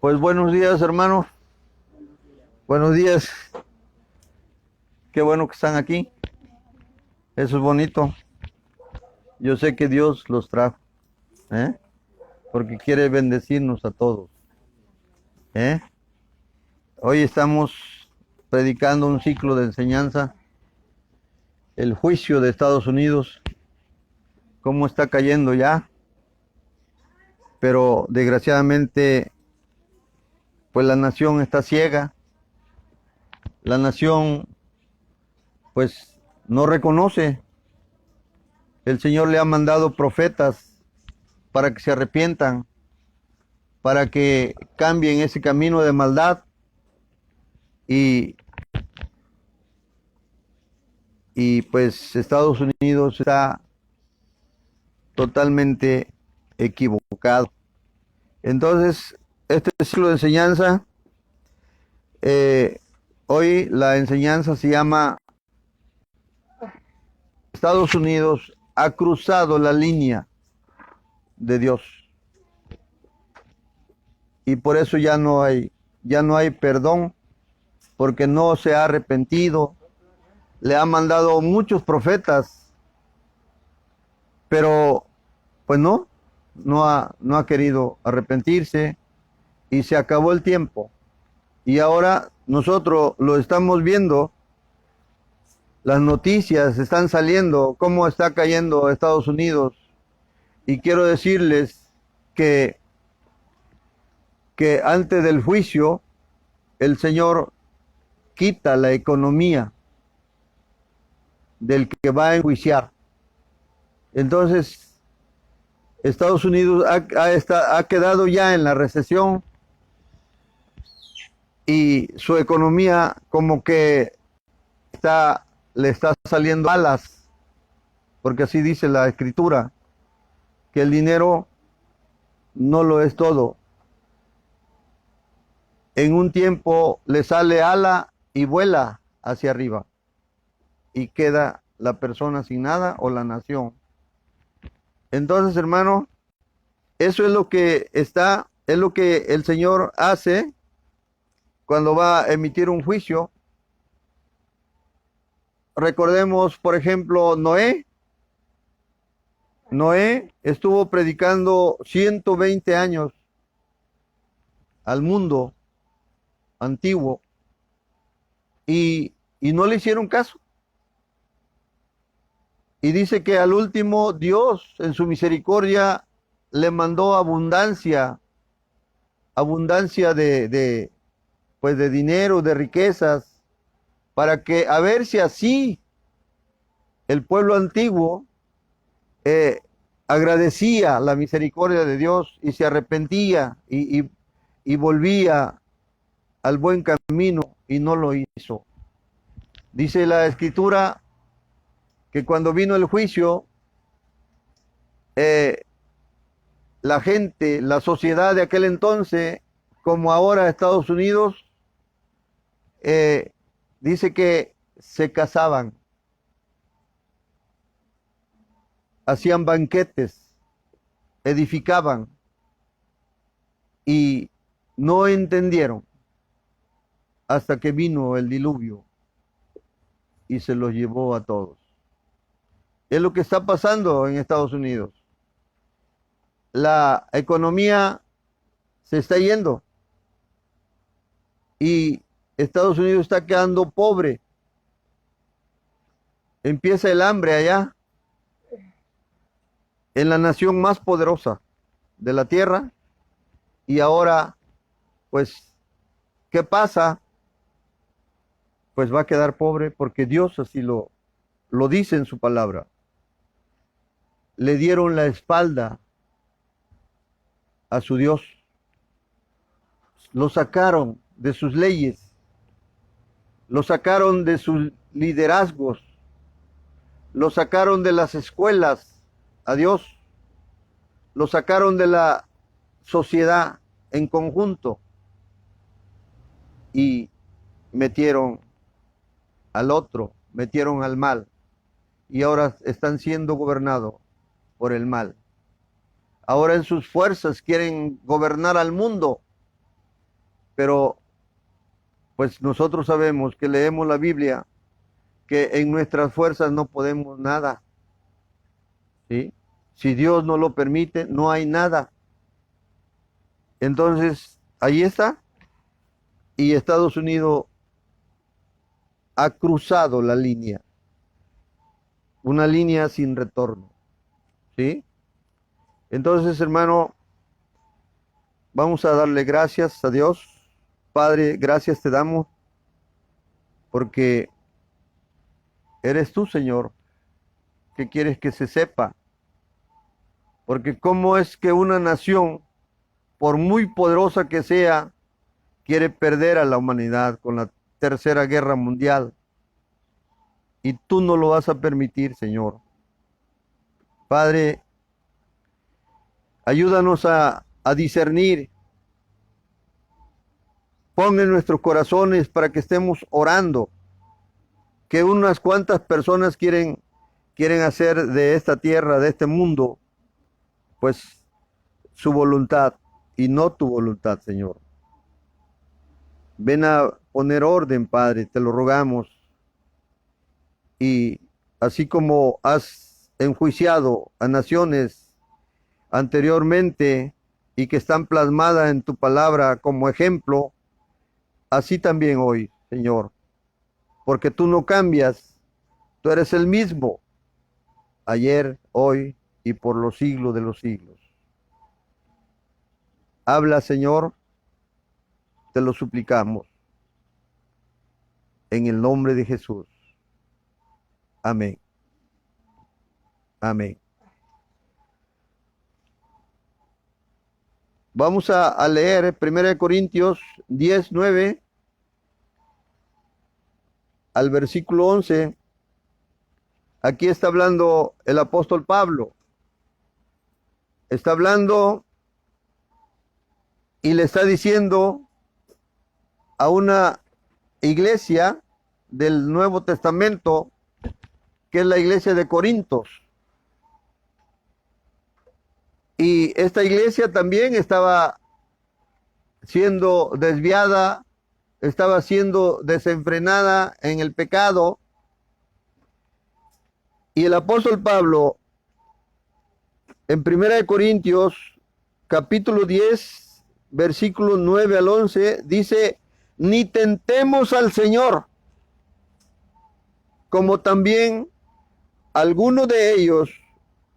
Pues buenos días, hermanos. Buenos días. Qué bueno que están aquí. Eso es bonito. Yo sé que Dios los trajo, ¿eh? Porque quiere bendecirnos a todos, ¿eh? Hoy estamos predicando un ciclo de enseñanza, el juicio de Estados Unidos, cómo está cayendo ya, pero desgraciadamente, pues la nación está ciega, la nación, pues no reconoce. El Señor le ha mandado profetas para que se arrepientan, para que cambien ese camino de maldad y, y pues Estados Unidos está totalmente equivocado. Entonces, este ciclo de enseñanza, eh, hoy la enseñanza se llama Estados Unidos ha cruzado la línea de Dios y por eso ya no hay perdón porque no se ha arrepentido. Le ha mandado muchos profetas, pero pues no ha querido arrepentirse y se acabó el tiempo. Y ahora nosotros lo estamos viendo, las noticias están saliendo, cómo está cayendo Estados Unidos. Y quiero decirles que, que antes del juicio, el Señor quita la economía del que va a enjuiciar. Entonces, Estados Unidos ha quedado ya en la recesión y su economía como que le está saliendo alas, porque así dice la escritura, que el dinero no lo es todo. En un tiempo le sale ala y vuela hacia arriba y queda la persona sin nada o la nación. Entonces, hermano, eso es lo que el Señor hace cuando va a emitir un juicio. Recordemos, por ejemplo, Noé. Noé estuvo predicando 120 años al mundo antiguo y no le hicieron caso. Y dice que al último Dios en su misericordia le mandó abundancia, abundancia pues de dinero, de riquezas, para que a ver si así el pueblo antiguo eh, agradecía la misericordia de Dios y se arrepentía y volvía al buen camino y no lo hizo. Dice la escritura que cuando vino el juicio, eh, la gente, la sociedad de aquel entonces, como ahora Estados Unidos, eh, dice que se casaban, hacían banquetes, edificaban y no entendieron hasta que vino el diluvio y se los llevó a todos. Es lo que está pasando en Estados Unidos. La economía se está yendo y Estados Unidos está quedando pobre. Empieza el hambre allá, en la nación más poderosa de la tierra. Y ahora, pues, ¿qué pasa? Pues va a quedar pobre porque Dios así lo dice en su palabra. Le dieron la espalda a su Dios. Lo sacaron de sus leyes. Lo sacaron de sus liderazgos. Lo sacaron de las escuelas a Dios. Lo sacaron de la sociedad en conjunto y metieron al otro, metieron al mal y ahora están siendo gobernados por el mal. Ahora en sus fuerzas quieren gobernar al mundo pero pues nosotros sabemos que leemos la Biblia, que en nuestras fuerzas no podemos nada, ¿sí? Si Dios no lo permite, no hay nada. Entonces, ahí está. Y Estados Unidos ha cruzado la línea, una línea sin retorno, ¿sí? Entonces, hermano, vamos a darle gracias a Dios. Padre, gracias te damos porque eres tú, Señor, que quieres que se sepa. Porque cómo es que una nación, por muy poderosa que sea, quiere perder a la humanidad con la Tercera Guerra Mundial. Y tú no lo vas a permitir, Señor. Padre, ayúdanos a discernir. Pon en nuestros corazones para que estemos orando. Que unas cuantas personas quieren hacer de esta tierra, de este mundo, pues su voluntad y no tu voluntad, Señor. Ven a poner orden, Padre, te lo rogamos. Y así como has enjuiciado a naciones anteriormente y que están plasmadas en tu palabra como ejemplo, así también hoy, Señor, porque tú no cambias, tú eres el mismo, ayer, hoy y por los siglos de los siglos. Habla, Señor, te lo suplicamos, en el nombre de Jesús. Amén. Amén. Vamos a leer 1 Corintios 10:9 al versículo 11. Aquí está hablando el apóstol Pablo. Está hablando y le está diciendo a una iglesia del Nuevo Testamento, que es la iglesia de Corintos. Y esta iglesia también estaba siendo desviada, estaba siendo desenfrenada en el pecado. Y el apóstol Pablo, en 1 Corintios, capítulo 10, versículos 9 al 11, dice: ni tentemos al Señor, como también algunos de ellos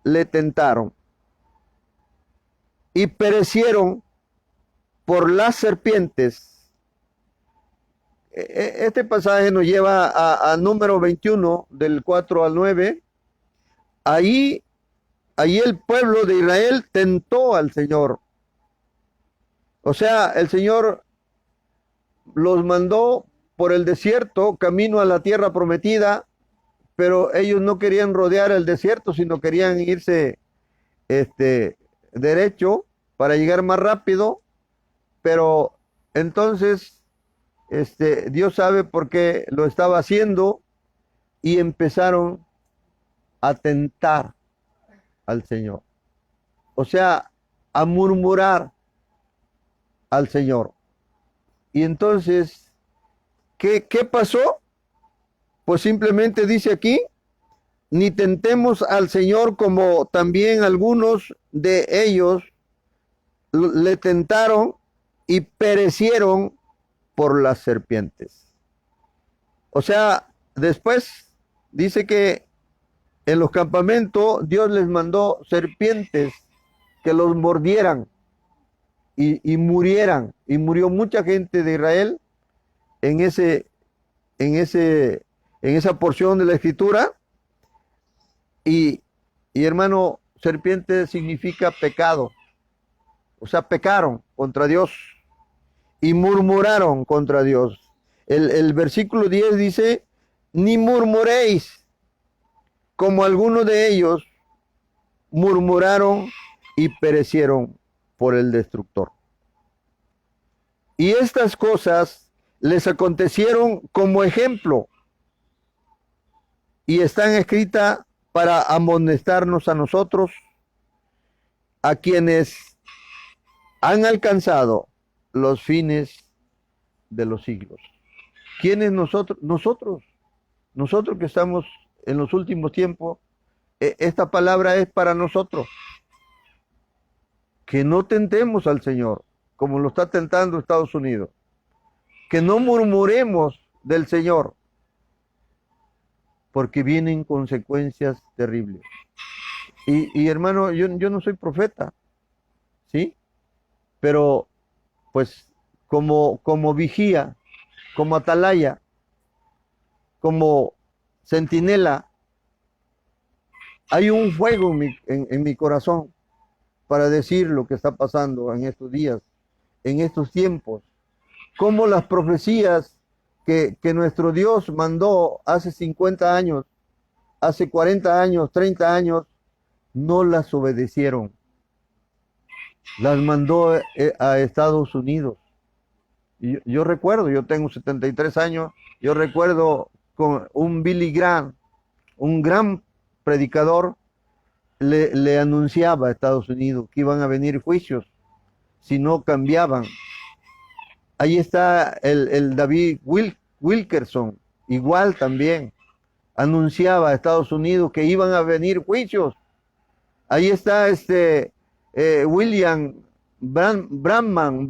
le tentaron y perecieron por las serpientes. Este pasaje nos lleva a número 21, del 4 al 9. Ahí el pueblo de Israel tentó al Señor. O sea, el Señor los mandó por el desierto, camino a la tierra prometida, pero ellos no querían rodear el desierto, sino querían irse derecho para llegar más rápido. Pero entonces Dios sabe por qué lo estaba haciendo, y empezaron a tentar al Señor, o sea, a murmurar al Señor. Y entonces, ¿qué pasó? Pues simplemente dice aquí: ni tentemos al Señor, como también algunos de ellos le tentaron y perecieron por las serpientes. O sea, después dice que en los campamentos Dios les mandó serpientes que los mordieran y murieran. Y murió mucha gente de Israel en esa porción de la escritura. Y hermano, serpiente significa pecado. O sea, pecaron contra Dios y murmuraron contra Dios. El versículo 10 dice: ni murmuréis, como algunos de ellos murmuraron y perecieron por el destructor. Y estas cosas les acontecieron como ejemplo, y están escritas para amonestarnos a nosotros, a quienes han alcanzado los fines de los siglos. ¿Quiénes nosotros? Nosotros que estamos en los últimos tiempos, esta palabra es para nosotros. Que no tentemos al Señor, como lo está tentando Estados Unidos. Que no murmuremos del Señor, porque vienen consecuencias terribles. Y hermano, yo no soy profeta, ¿sí? Pero, pues, como vigía, como atalaya, como centinela, hay un fuego en mi corazón para decir lo que está pasando en estos días, en estos tiempos. Como las profecías que nuestro Dios mandó hace 50 años, hace 40 años, 30 años, no las obedecieron. Las mandó a Estados Unidos. Y yo recuerdo, yo tengo 73 años, yo recuerdo con un Billy Graham, un gran predicador, le anunciaba a Estados Unidos que iban a venir juicios si no cambiaban. Ahí está el David Wilkerson, igual también, anunciaba a Estados Unidos que iban a venir juicios. Ahí está William Branham,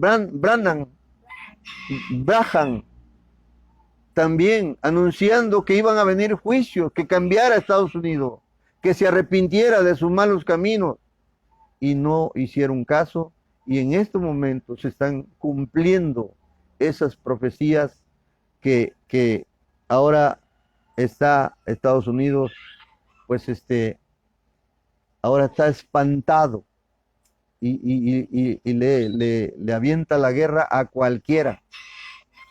también anunciando que iban a venir juicios, que cambiara Estados Unidos, que se arrepintiera de sus malos caminos, y no hicieron caso, y en estos momentos se están cumpliendo esas profecías que ahora está Estados Unidos, pues ahora está espantado y le avienta la guerra a cualquiera,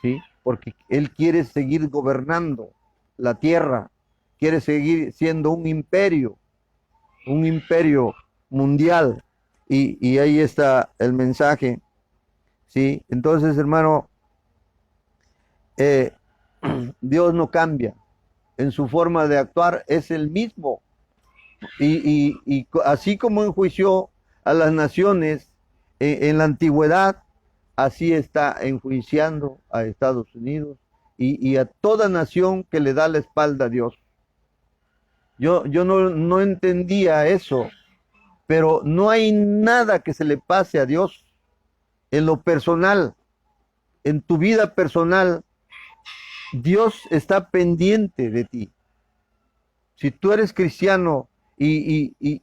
¿sí? Porque él quiere seguir gobernando la tierra, quiere seguir siendo un imperio mundial, y ahí está el mensaje, ¿sí? Entonces, hermano, Dios no cambia, en su forma de actuar es el mismo, y así como enjuició a las naciones en la antigüedad, así está enjuiciando a Estados Unidos y a toda nación que le da la espalda a Dios. Yo no entendía eso, pero no hay nada que se le pase a Dios en lo personal, en tu vida personal. Dios está pendiente de ti. Si tú eres cristiano y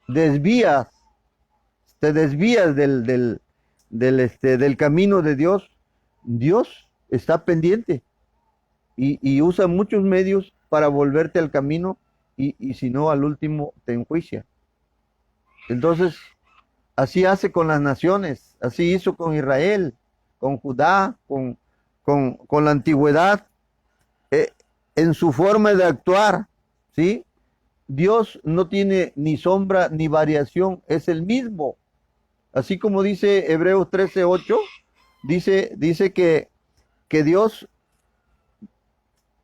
desvías, te desvías del camino de Dios, Dios está pendiente y usa muchos medios para volverte al camino, y si no, al último te enjuicia. Entonces, así hace con las naciones, así hizo con Israel, con Judá, con la antigüedad, en su forma de actuar, ¿sí? Dios no tiene ni sombra ni variación, es el mismo. Así como dice Hebreos 13:8, dice que Dios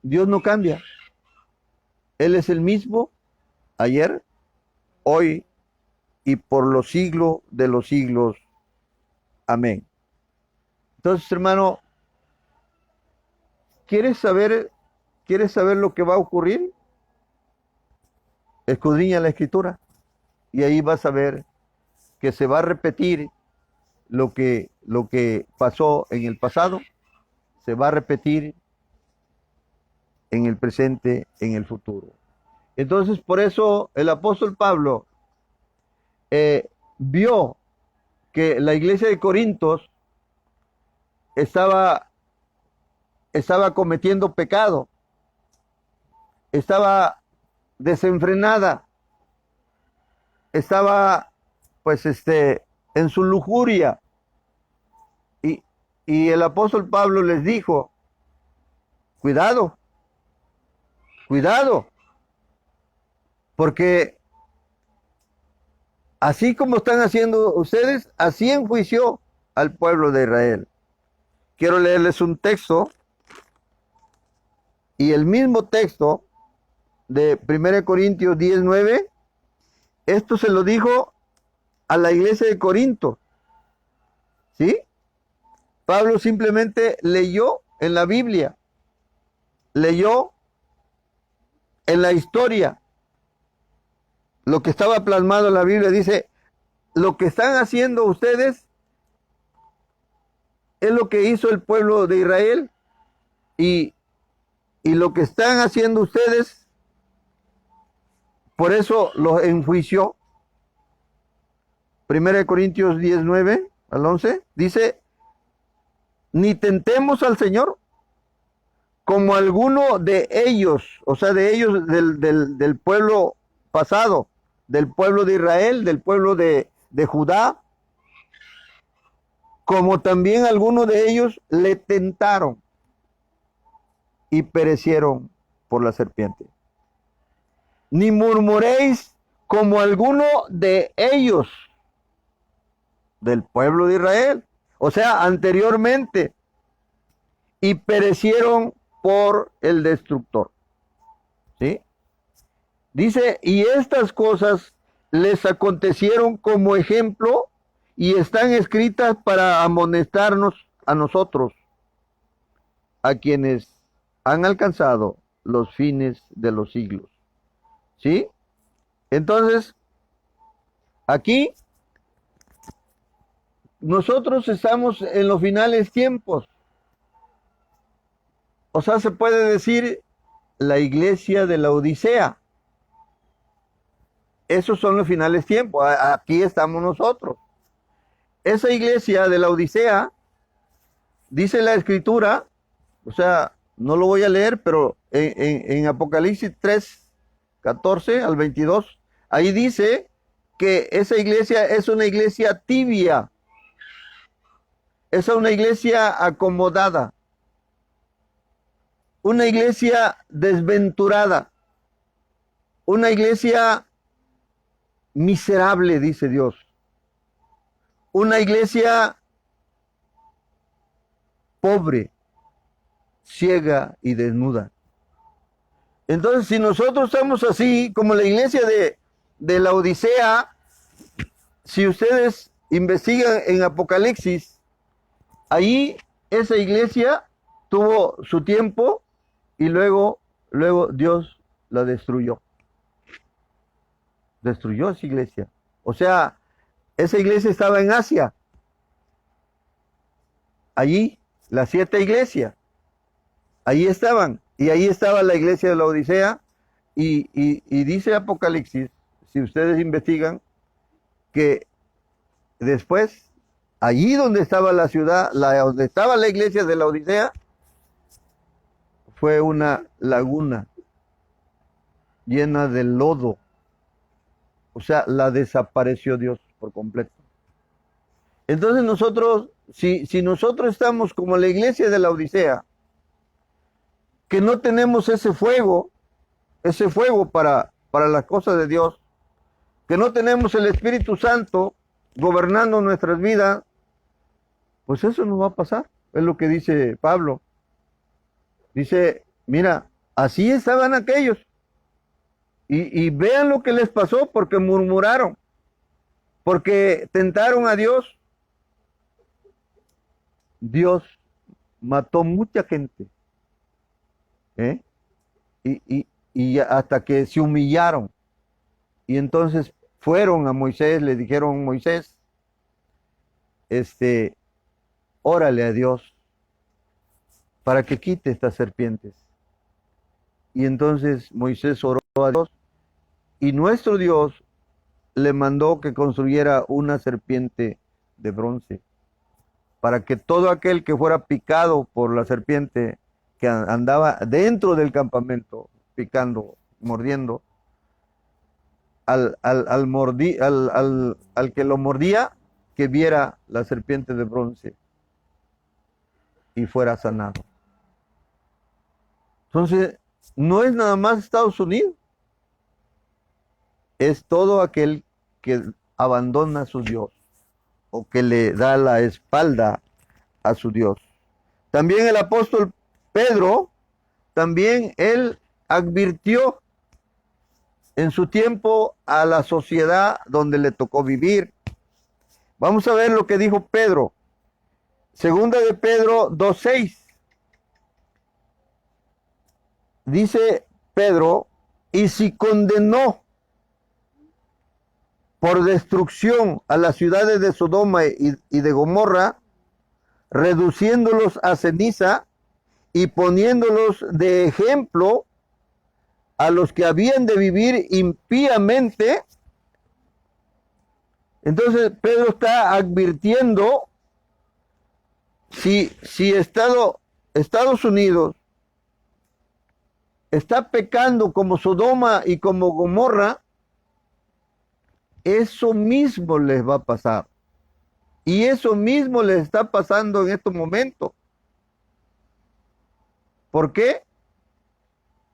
no cambia. Él es el mismo ayer, hoy y por los siglos de los siglos. Amén. Entonces, hermano, ¿quieres saber lo que va a ocurrir? Escudriña la Escritura y ahí vas a ver que se va a repetir lo que pasó en el pasado, se va a repetir en el presente, en el futuro. Entonces, por eso el apóstol Pablo vio que la iglesia de Corintios estaba cometiendo pecado, estaba desenfrenada, estaba pues en su lujuria, y el apóstol Pablo les dijo: cuidado, porque así como están haciendo ustedes, así enjuició al pueblo de Israel. Quiero leerles un texto, y el mismo texto de 1 Corintios 10:9, esto se lo dijo a la iglesia de Corinto, ¿sí? Pablo simplemente leyó en la Biblia, leyó en la historia lo que estaba plasmado en la Biblia. Dice, lo que están haciendo ustedes es lo que hizo el pueblo de Israel y lo que están haciendo ustedes, por eso los enjuició. 1 Corintios 19 al 11 dice, ni tentemos al Señor como alguno de ellos, o sea, de ellos del pueblo pasado, del pueblo de Israel, del pueblo de Judá, como también algunos de ellos le tentaron y perecieron por la serpiente. Ni murmuréis como alguno de ellos, del pueblo de Israel, o sea, anteriormente, y perecieron por el destructor. ¿Sí? Dice, y estas cosas les acontecieron como ejemplo y están escritas para amonestarnos a nosotros, a quienes han alcanzado los fines de los siglos. ¿Sí? Entonces, aquí nosotros estamos en los finales tiempos. O sea, se puede decir la iglesia de la Odisea. Esos son los finales tiempos. Aquí estamos nosotros. Esa iglesia de la Odisea, dice la escritura, o sea, no lo voy a leer, pero en Apocalipsis 3, 14 al 22, ahí dice que esa iglesia es una iglesia tibia, es una iglesia acomodada, una iglesia desventurada, una iglesia miserable, dice Dios, una iglesia pobre, ciega y desnuda. Entonces, si nosotros estamos así, como la iglesia de la Odisea, si ustedes investigan en Apocalipsis, ahí esa iglesia tuvo su tiempo y luego Dios la destruyó. Destruyó esa iglesia. O sea, esa iglesia estaba en Asia. Allí, las 7 iglesias. Ahí estaban. Y ahí estaba la iglesia de la Odisea. Y dice Apocalipsis, si ustedes investigan, que después, allí donde estaba la ciudad, donde estaba la iglesia de la Odisea, fue una laguna llena de lodo. O sea, la desapareció Dios por completo. Entonces nosotros, si nosotros estamos como la iglesia de la Odisea, que no tenemos ese fuego para las cosas de Dios, que no tenemos el Espíritu Santo gobernando nuestras vidas, pues eso no va a pasar. Es lo que dice Pablo. Dice, mira, así estaban aquellos. Y vean lo que les pasó porque murmuraron, porque tentaron a Dios. Dios mató mucha gente. ¿Eh? Y hasta que se humillaron. Y entonces fueron a Moisés, le dijeron, Moisés, órale a Dios para que quite estas serpientes. Y entonces Moisés oró a Dios y nuestro Dios le mandó que construyera una serpiente de bronce para que todo aquel que fuera picado por la serpiente que andaba dentro del campamento, picando, mordiendo, al que lo mordía, que viera la serpiente de bronce y fuera sanado. Entonces, no es nada más Estados Unidos, es todo aquel que abandona a su Dios o que le da la espalda a su Dios. También el apóstol Pedro, también él advirtió en su tiempo a la sociedad donde le tocó vivir. Vamos a ver lo que dijo Pedro. Segunda de Pedro 2:6. Dice Pedro, y si condenó por destrucción a las ciudades de Sodoma y de Gomorra, reduciéndolos a ceniza y poniéndolos de ejemplo a los que habían de vivir impíamente. Entonces Pedro está advirtiendo, si Estados Unidos está pecando como Sodoma y como Gomorra, eso mismo les va a pasar. Y eso mismo les está pasando en estos momentos. ¿Por qué?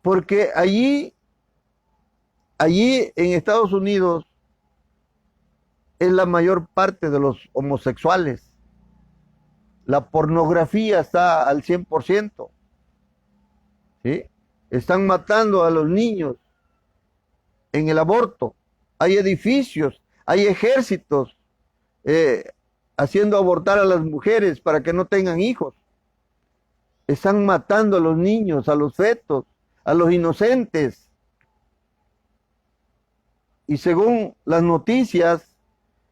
Porque allí en Estados Unidos es la mayor parte de los homosexuales. La pornografía está al 100%. ¿Sí? Están matando a los niños en el aborto. Hay edificios, hay ejércitos haciendo abortar a las mujeres para que no tengan hijos. Están matando a los niños, a los fetos, a los inocentes. Y según las noticias,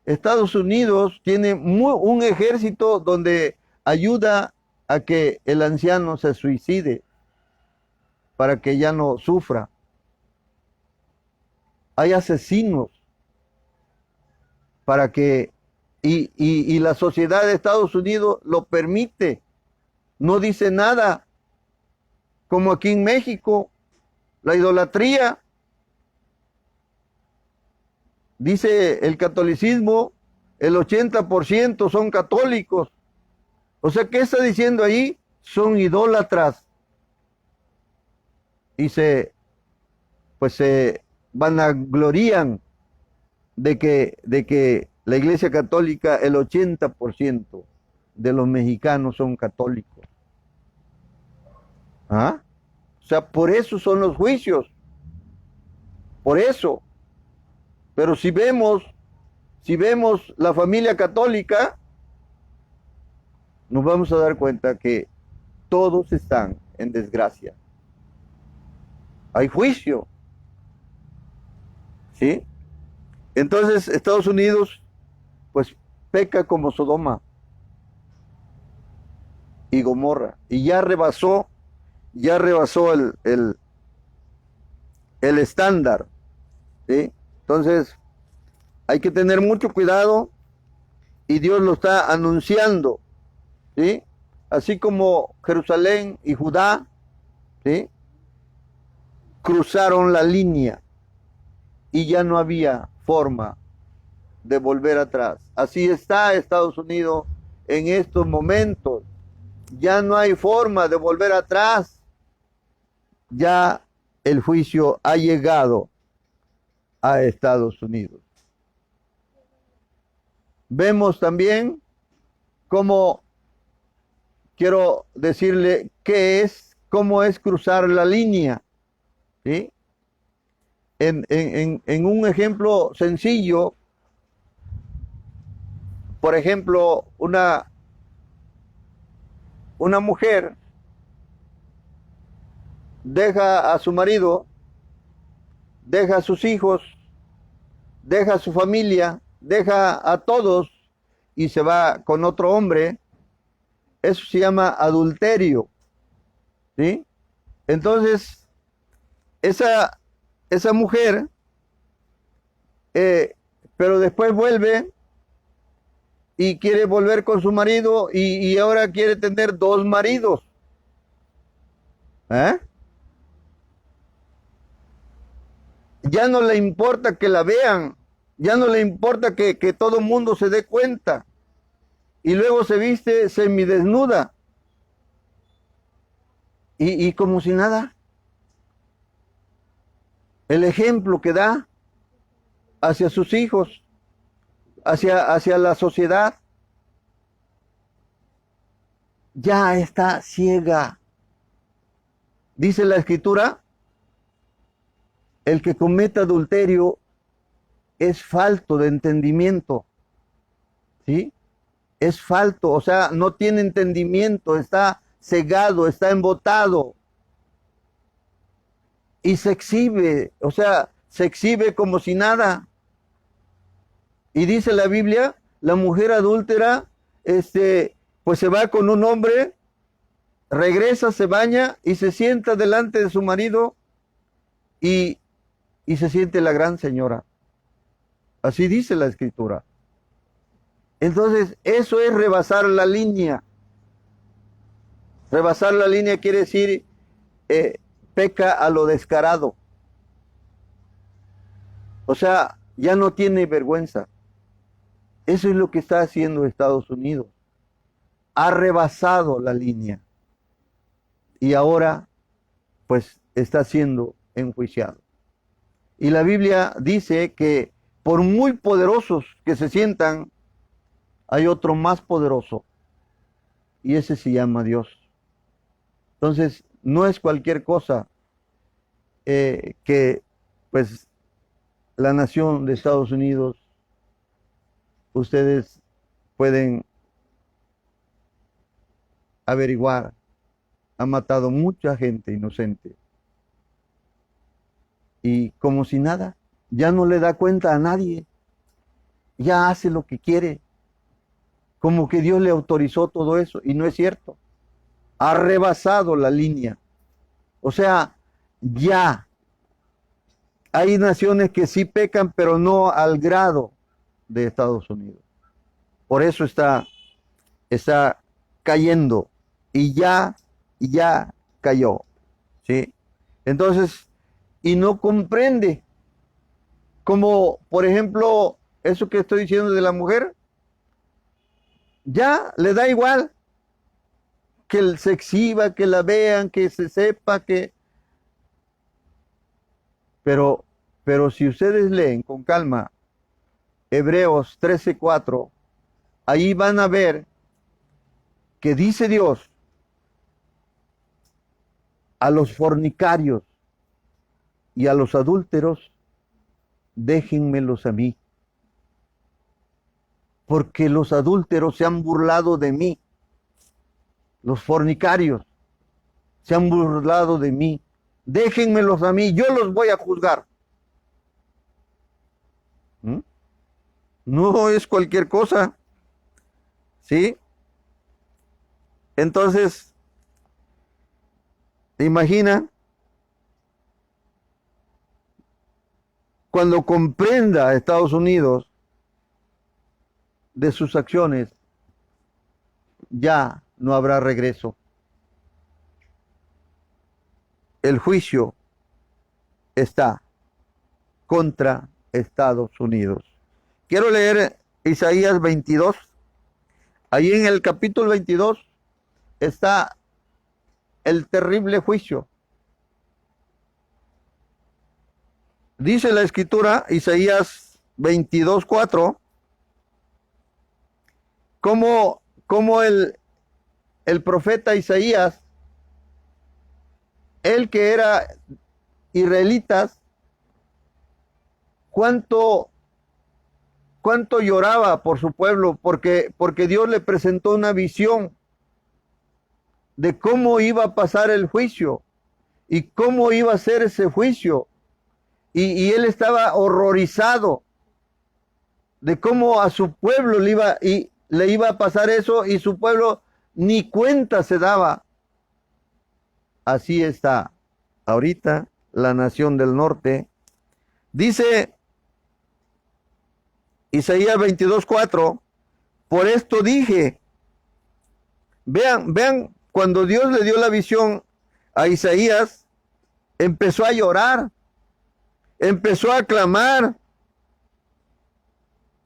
Estados Unidos tiene un ejército donde ayuda a que el anciano se suicide para que ya no sufra. Hay asesinos para que, y la sociedad de Estados Unidos lo permite, no dice nada, como aquí en México, la idolatría. Dice el catolicismo, el 80% son católicos. O sea, ¿qué está diciendo ahí? Son idólatras. Y se vanaglorían de que la Iglesia Católica, el 80% de los mexicanos son católicos. ¿Ah? O sea, por eso son los juicios. Por eso. Pero si vemos la familia católica, nos vamos a dar cuenta que todos están en desgracia. Hay juicio. ¿Sí? Entonces Estados Unidos pues peca como Sodoma y Gomorra y ya rebasó el estándar. ¿Sí? Entonces hay que tener mucho cuidado y Dios lo está anunciando. ¿Sí? Así como Jerusalén y Judá, ¿sí?, cruzaron la línea y ya no había forma de volver atrás. Así está Estados Unidos en estos momentos. Ya no hay forma de volver atrás. Ya el juicio ha llegado a Estados Unidos. Vemos también cómo, quiero decirle cómo es cruzar la línea. ¿Sí? En un ejemplo sencillo, por ejemplo, una mujer deja a su marido, deja a sus hijos, deja a su familia, deja a todos y se va con otro hombre. Eso se llama adulterio. ¿Sí? Entonces, esa mujer, pero después vuelve y quiere volver con su marido y ahora quiere tener dos maridos. ¿Eh? Ya no le importa que la vean, ya no le importa que todo el mundo se dé cuenta. Y luego se viste semidesnuda. Y como si nada. El ejemplo que da hacia sus hijos, hacia la sociedad, ya está ciega. Dice la Escritura, el que cometa adulterio es falto de entendimiento. ¿Sí? es falto, o sea, no tiene entendimiento, está cegado, está embotado y se exhibe, o sea, se exhibe como si nada. Y dice la Biblia, la mujer adúltera, pues se va con un hombre, regresa, se baña y se sienta delante de su marido y, y se siente la gran señora. Así dice la escritura. Entonces, eso es rebasar la línea. Rebasar la línea quiere decir peca a lo descarado. O sea, ya no tiene vergüenza. Eso es lo que está haciendo Estados Unidos. Ha rebasado la línea. Y ahora, pues, está siendo enjuiciado. Y la Biblia dice que por muy poderosos que se sientan, hay otro más poderoso. Y ese se llama Dios. Entonces, no es cualquier cosa que, pues, la nación de Estados Unidos, ustedes pueden averiguar, ha matado mucha gente inocente. Y como si nada, ya no le da cuenta a nadie, ya hace lo que quiere, como que Dios le autorizó todo eso, y no es cierto. Ha rebasado la línea. O sea, ya hay naciones que sí pecan, pero no al grado de Estados Unidos. Por eso está cayendo y ya cayó, ¿sí? Entonces, y no comprende, como por ejemplo, eso que estoy diciendo de la mujer, ya le da igual que se exhiba, que la vean, que se sepa que... Pero si ustedes leen con calma Hebreos 13:4, ahí van a ver que dice Dios a los fornicarios y a los adúlteros, déjenmelos a mí, porque los adúlteros se han burlado de mí, los fornicarios se han burlado de mí, déjenmelos a mí, yo los voy a juzgar. ¿Mm? No es cualquier cosa, ¿sí? Entonces, imagina cuando comprenda a Estados Unidos de sus acciones, ya no habrá regreso. El juicio está contra Estados Unidos. Quiero leer Isaías 22. Ahí en el capítulo 22 está el terrible juicio. Dice la escritura, Isaías 22:4, como el profeta Isaías, él que era israelitas, cuánto lloraba por su pueblo, porque Dios le presentó una visión de cómo iba a pasar el juicio y cómo iba a ser ese juicio. Y él estaba horrorizado de cómo a su pueblo le iba a pasar eso, y su pueblo ni cuenta se daba. Así está ahorita la nación del norte. Dice Isaías 22:4, por esto dije, vean, cuando Dios le dio la visión a Isaías, empezó a llorar, empezó a clamar.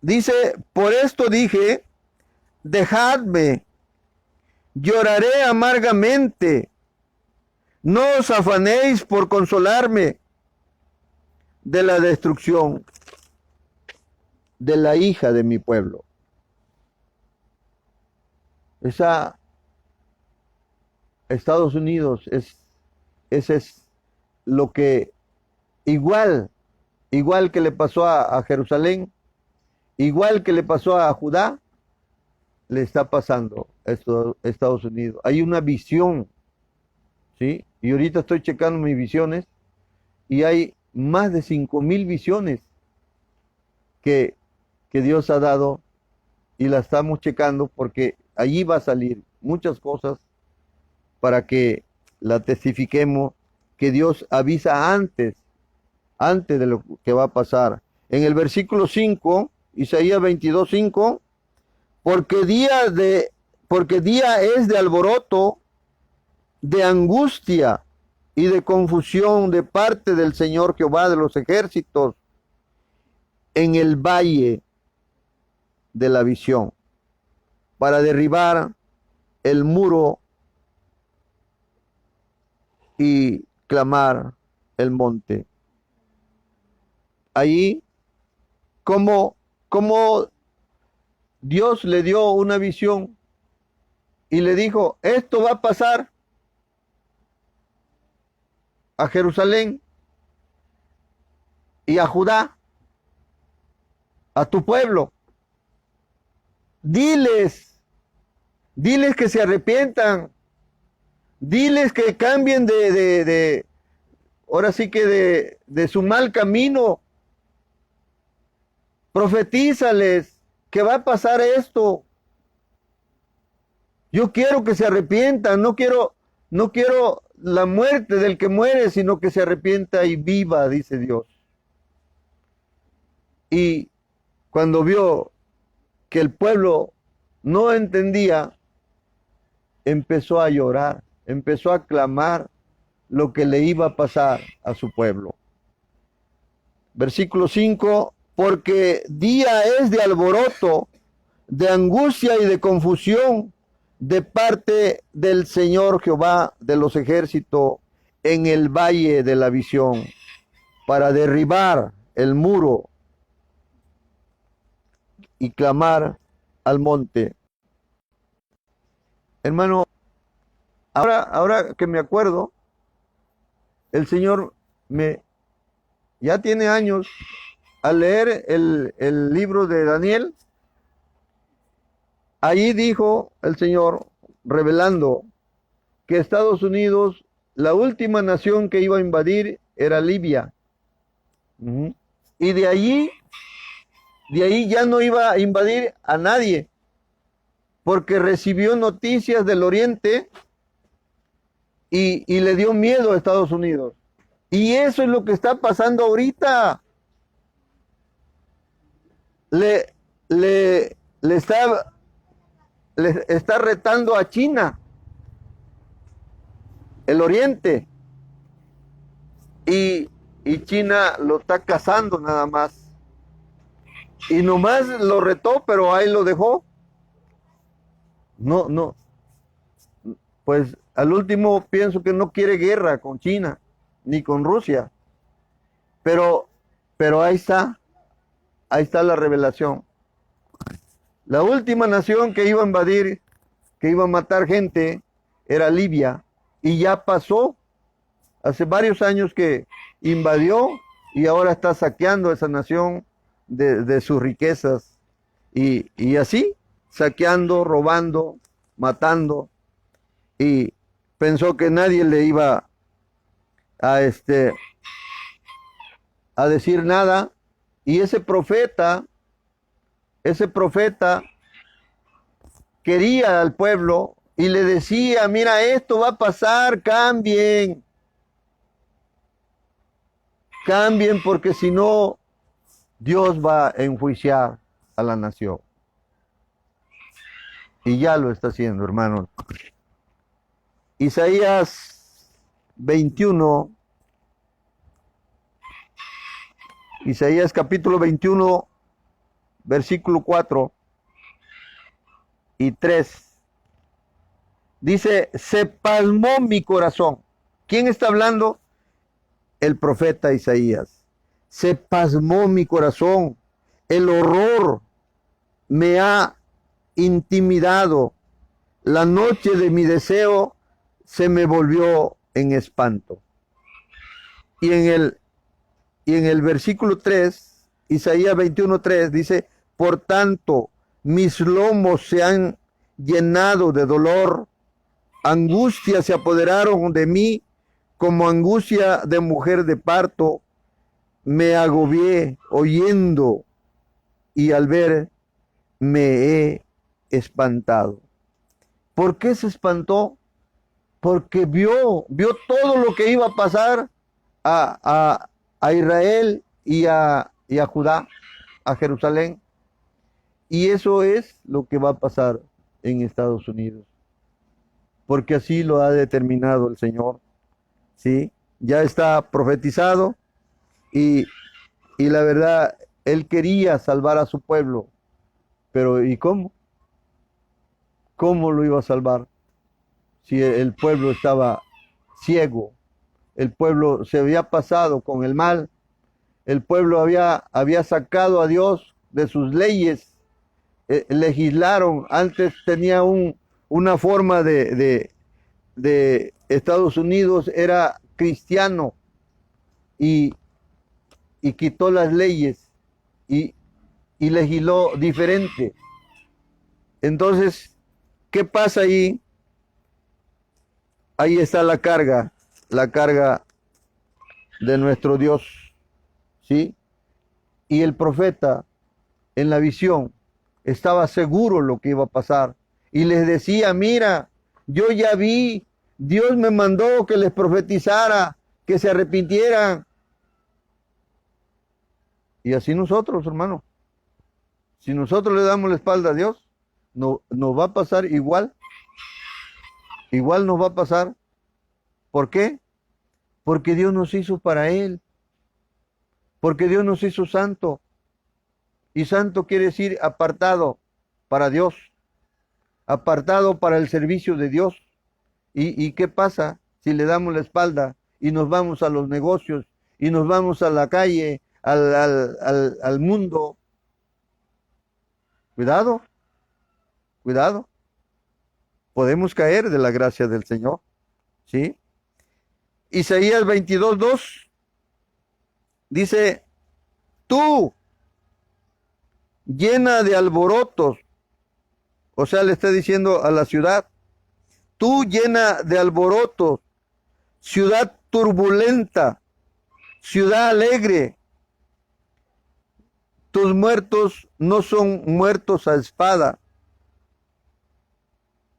Dice, por esto dije, dejadme, lloraré amargamente, no os afanéis por consolarme de la destrucción de la hija de mi pueblo. Estados Unidos ese es lo que igual que le pasó a Jerusalén, igual que le pasó a Judá, le está pasando a Estados Unidos. Hay una visión, ¿sí? Y ahorita estoy checando mis visiones y hay más de 5,000 visiones que, que Dios ha dado y la estamos checando porque allí va a salir muchas cosas para que la testifiquemos, que Dios avisa antes de lo que va a pasar. En el versículo 5, Isaías 22:5, porque porque día es de alboroto, de angustia y de confusión de parte del Señor Jehová de los ejércitos en el valle de la visión, para derribar el muro y clamar el monte. Allí, como Dios le dio una visión y le dijo, esto va a pasar a Jerusalén y a Judá, a tu pueblo. Diles que se arrepientan, diles que cambien ahora sí que de su mal camino. Profetízales que va a pasar esto. Yo quiero que se arrepientan, no quiero la muerte del que muere, sino que se arrepienta y viva, dice Dios. Y cuando vio que el pueblo no entendía, empezó a llorar, empezó a clamar lo que le iba a pasar a su pueblo. Versículo 5, porque día es de alboroto, de angustia y de confusión de parte del Señor Jehová de los ejércitos en el valle de la visión, para derribar el muro y clamar al monte. Hermano, ahora que me acuerdo, el Señor ya tiene años al leer el libro de Daniel. Allí dijo el Señor, revelando que Estados Unidos, la última nación que iba a invadir era Libia. Y de ahí ya no iba a invadir a nadie, porque recibió noticias del Oriente y le dio miedo a Estados Unidos. Y eso es lo que está pasando ahorita. Le está retando a China, el Oriente, y China lo está cazando nada más. Y nomás lo retó, pero ahí lo dejó. No, pues al último pienso que no quiere guerra con China, ni con Rusia. Pero ahí está la revelación. La última nación que iba a invadir, que iba a matar gente, era Libia. Y ya pasó. Hace varios años que invadió y ahora está saqueando esa nación de sus riquezas. Y así, saqueando, robando, matando. Y pensó que nadie le iba a decir nada. Y ese profeta quería al pueblo y le decía, mira, esto va a pasar, cambien porque si no, Dios va a enjuiciar a la nación. Y ya lo está haciendo, hermanos. Isaías 21, Isaías capítulo 21, versículo 4 y 3. Dice, se pasmó mi corazón. ¿Quién está hablando? El profeta Isaías. Se pasmó mi corazón. El horror me ha intimidado. La noche de mi deseo se me volvió en espanto. Y en el versículo 3, Isaías 21:3 dice, por tanto, mis lomos se han llenado de dolor, angustia se apoderaron de mí, como angustia de mujer de parto, me agobié oyendo y al ver me he espantado. ¿Por qué se espantó? Porque vio todo lo que iba a pasar a Israel y a Judá, a Jerusalén. Y eso es lo que va a pasar en Estados Unidos, porque así lo ha determinado el Señor, ¿sí? Ya está profetizado y, y la verdad, Él quería salvar a su pueblo, pero ¿y cómo? ¿Cómo lo iba a salvar? Si el pueblo estaba ciego, el pueblo se había pasado con el mal, el pueblo había sacado a Dios de sus leyes, legislaron, antes tenía una forma de Estados Unidos, era cristiano y, y quitó las leyes y, y legisló diferente. Entonces, ¿qué pasa ahí? Ahí está la carga de nuestro Dios, ¿sí? Y el profeta en la visión estaba seguro lo que iba a pasar y les decía, mira, yo ya vi, Dios me mandó que les profetizara, que se arrepintieran. Y así nosotros, hermano, si nosotros le damos la espalda a Dios, no, nos va a pasar igual nos va a pasar. ¿Por qué? Porque Dios nos hizo para Él, porque Dios nos hizo santo, y santo quiere decir apartado para Dios, apartado para el servicio de Dios. ¿Y qué pasa si le damos la espalda y nos vamos a los negocios y nos vamos a la calle, al mundo? Cuidado, cuidado. Podemos caer de la gracia del Señor, ¿sí? Isaías 22:2 dice, tú, llena de alborotos, o sea, le está diciendo a la ciudad, tú llena de alborotos, ciudad turbulenta, ciudad alegre, tus muertos no son muertos a espada,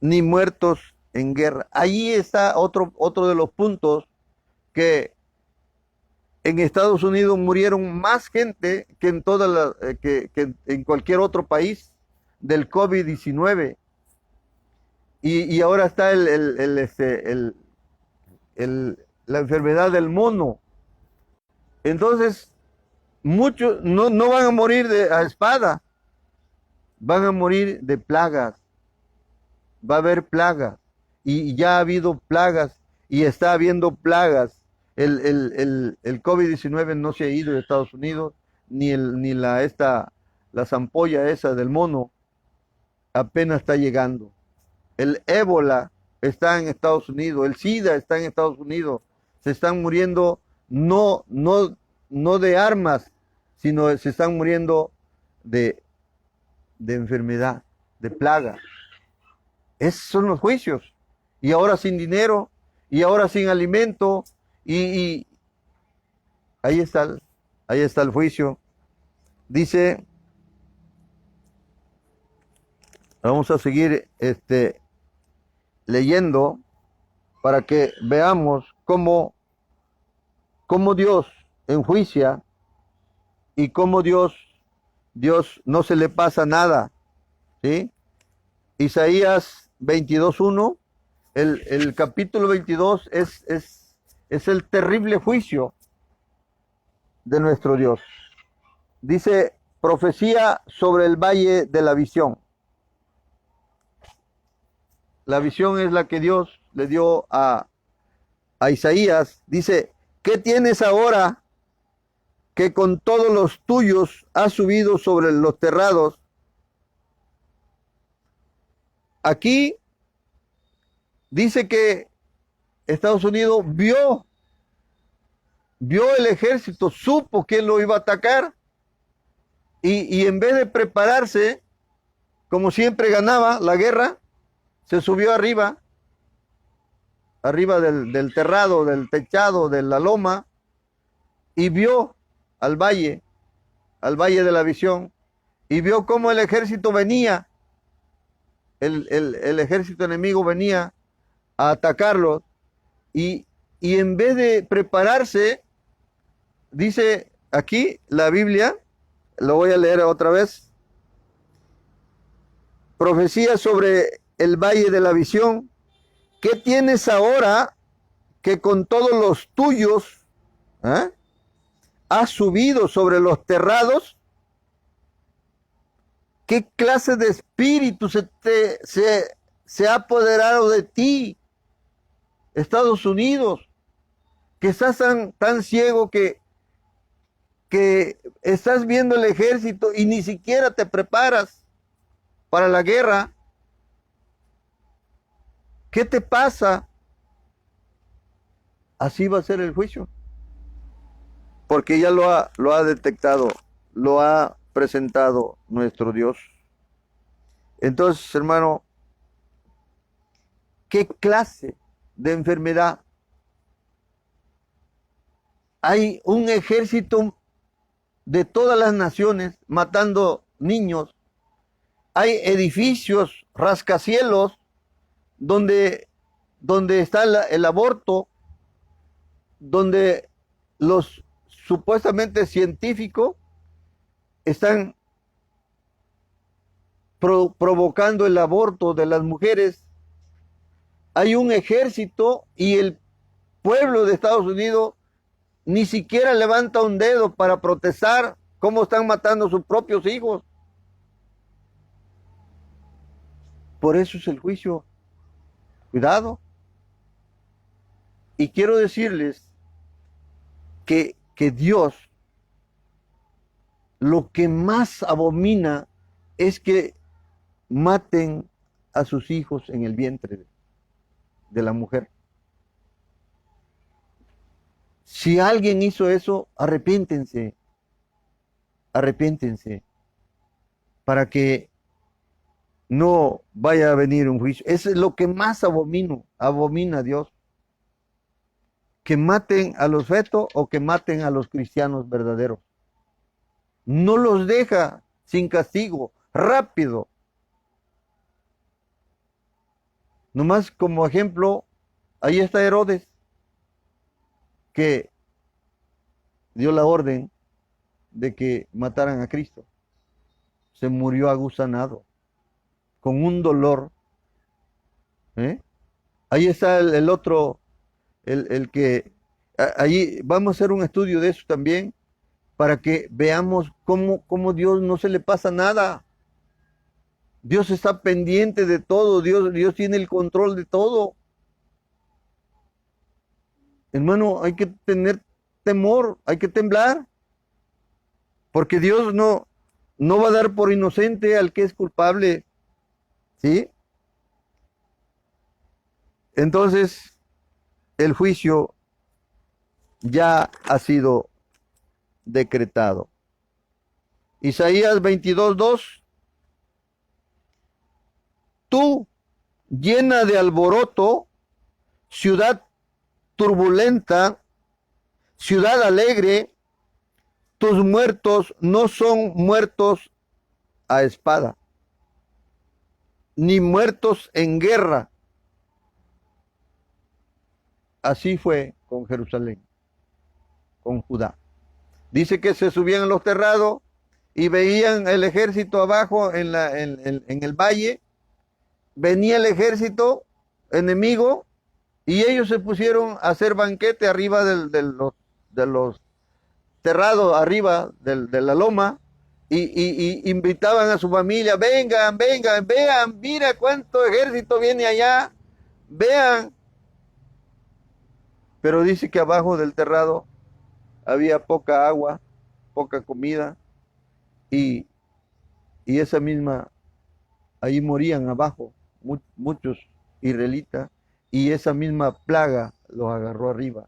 ni muertos en guerra. Ahí está otro de los puntos, que en Estados Unidos murieron más gente que en que en cualquier otro país del COVID-19. Y ahora está la enfermedad del mono. Entonces, muchos no van a morir a espada, van a morir de plagas. Va a haber plagas, y ya ha habido plagas, y está habiendo plagas. El COVID-19 no se ha ido de Estados Unidos, ni la zampolla esa del mono apenas está llegando. El ébola está en Estados Unidos, el SIDA está en Estados Unidos. Se están muriendo no de armas, sino se están muriendo de enfermedad, de plaga. Esos son los juicios. Y ahora sin dinero, y ahora sin alimento, y ahí está el juicio. Dice, vamos a seguir leyendo para que veamos cómo Dios enjuicia y cómo Dios no se le pasa nada, ¿sí? Isaías 22:1, el capítulo 22 es el terrible juicio de nuestro Dios. Dice, profecía sobre el valle de la visión. La visión es la que Dios le dio a Isaías. Dice, ¿qué tienes ahora que con todos los tuyos has subido sobre los terrados? Aquí dice que Estados Unidos vio el ejército, supo quién lo iba a atacar, y en vez de prepararse, como siempre ganaba la guerra, se subió arriba del terrado, del techado, de la loma, y vio al valle de la visión, y vio cómo el ejército venía, el ejército enemigo venía a atacarlos, y, y en vez de prepararse, dice aquí la Biblia, lo voy a leer otra vez, profecía sobre el valle de la visión. ¿Qué tienes ahora que con todos los tuyos has subido sobre los terrados? ¿Qué clase de espíritu se ha apoderado de ti, Estados Unidos? Que estás tan ciego que estás viendo el ejército y ni siquiera te preparas para la guerra. ¿Qué te pasa? Así va a ser el juicio. Porque ya lo ha detectado, lo ha presentado nuestro Dios. Entonces, hermano, ¿qué clase de enfermedad? Hay un ejército de todas las naciones matando niños. Hay edificios, rascacielos, donde está el aborto, donde los supuestamente científicos están provocando el aborto de las mujeres. Hay un ejército y el pueblo de Estados Unidos ni siquiera levanta un dedo para protestar cómo están matando a sus propios hijos. Por eso es el juicio. Cuidado. Y quiero decirles que Dios lo que más abomina es que maten a sus hijos en el vientre de la mujer. Si alguien hizo eso, arrepiéntense para que no vaya a venir un juicio. Eso es lo que más abomina a Dios. Que maten a los fetos o que maten a los cristianos verdaderos. No los deja sin castigo, rápido. Nomás como ejemplo, ahí está Herodes, que dio la orden de que mataran a Cristo. Se murió agusanado, con un dolor. Ahí está el otro, el que, allí vamos a hacer un estudio de eso también, para que veamos cómo Dios no se le pasa nada. Dios está pendiente de todo, Dios tiene el control de todo. Hermano, hay que tener temor, hay que temblar, porque Dios no va a dar por inocente al que es culpable, ¿sí? Entonces, el juicio ya ha sido decretado. Isaías 22:2. Tú, llena de alboroto, ciudad turbulenta, ciudad alegre, tus muertos no son muertos a espada, ni muertos en guerra. Así fue con Jerusalén, con Judá. Dice que se subían a los terrados y veían el ejército abajo en el valle. Venía el ejército enemigo y ellos se pusieron a hacer banquete arriba de los terrados, arriba de la loma, y invitaban a su familia: vengan, vean, mira cuánto ejército viene allá, vean. Pero dice que abajo del terrado había poca agua, poca comida, y esa misma, ahí morían abajo muchos israelitas, y esa misma plaga los agarró arriba.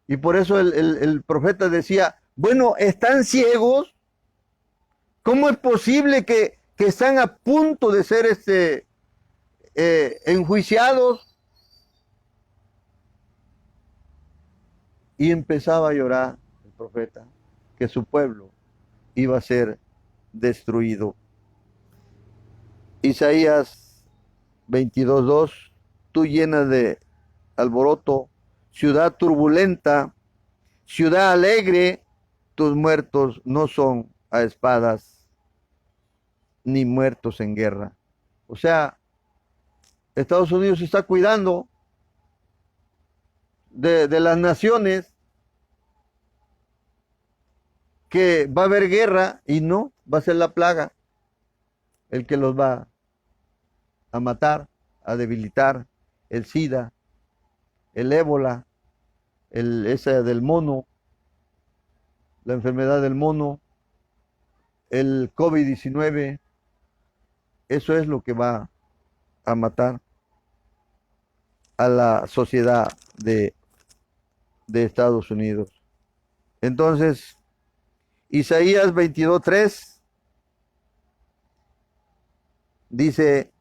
Y por eso el profeta decía: bueno, están ciegos, ¿Cómo es posible que están a punto de ser enjuiciados? Y empezaba a llorar el profeta que su pueblo iba a ser destruido. Isaías 22:2, tú llena de alboroto, ciudad turbulenta, ciudad alegre, tus muertos no son a espadas ni muertos en guerra. O sea, Estados Unidos se está cuidando de las naciones, que va a haber guerra y no, va a ser la plaga el que los va a matar, a debilitar, el SIDA, el ébola, esa del mono, la enfermedad del mono, el COVID-19, eso es lo que va a matar a la sociedad de Estados Unidos. Entonces, Isaías 22:3 dice,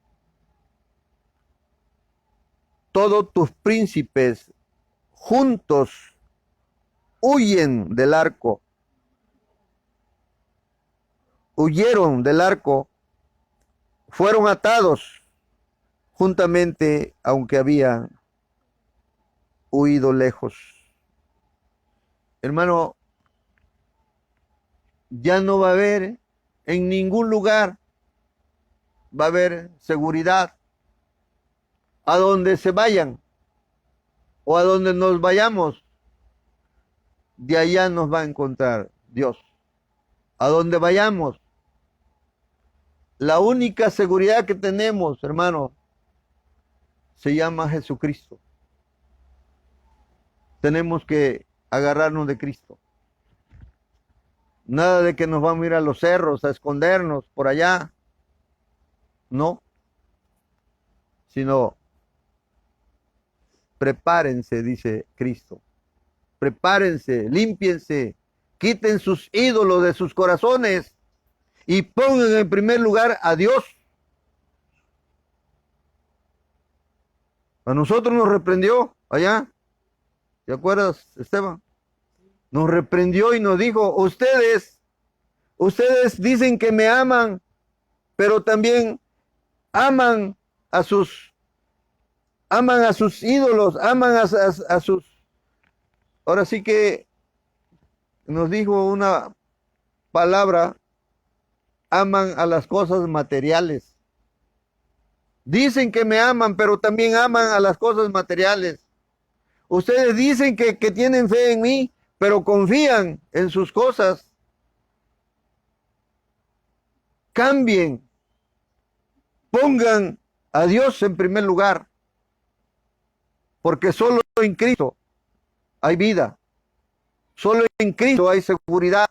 todos tus príncipes juntos huyen del arco, huyeron del arco, fueron atados juntamente, aunque habían huido lejos. Hermano, ya no va a haber en ningún lugar, va a haber seguridad. A donde se vayan o a donde nos vayamos, de allá nos va a encontrar Dios. A donde vayamos, la única seguridad que tenemos, hermano, se llama Jesucristo. Tenemos que agarrarnos de Cristo. Nada de que nos vamos a ir a los cerros a escondernos por allá. No. Sino, prepárense, dice Cristo. Prepárense, límpiense, quiten sus ídolos de sus corazones y pongan en primer lugar a Dios. A nosotros nos reprendió allá. ¿Te acuerdas, Esteban? Nos reprendió y nos dijo, ustedes dicen que me aman, pero también aman a sus ídolos, aman a sus... Ahora sí que nos dijo una palabra, aman a las cosas materiales. Dicen que me aman, pero también aman a las cosas materiales. Ustedes dicen que tienen fe en mí, pero confían en sus cosas. Cambien. Pongan a Dios en primer lugar. Porque solo en Cristo hay vida. Solo en Cristo hay seguridad.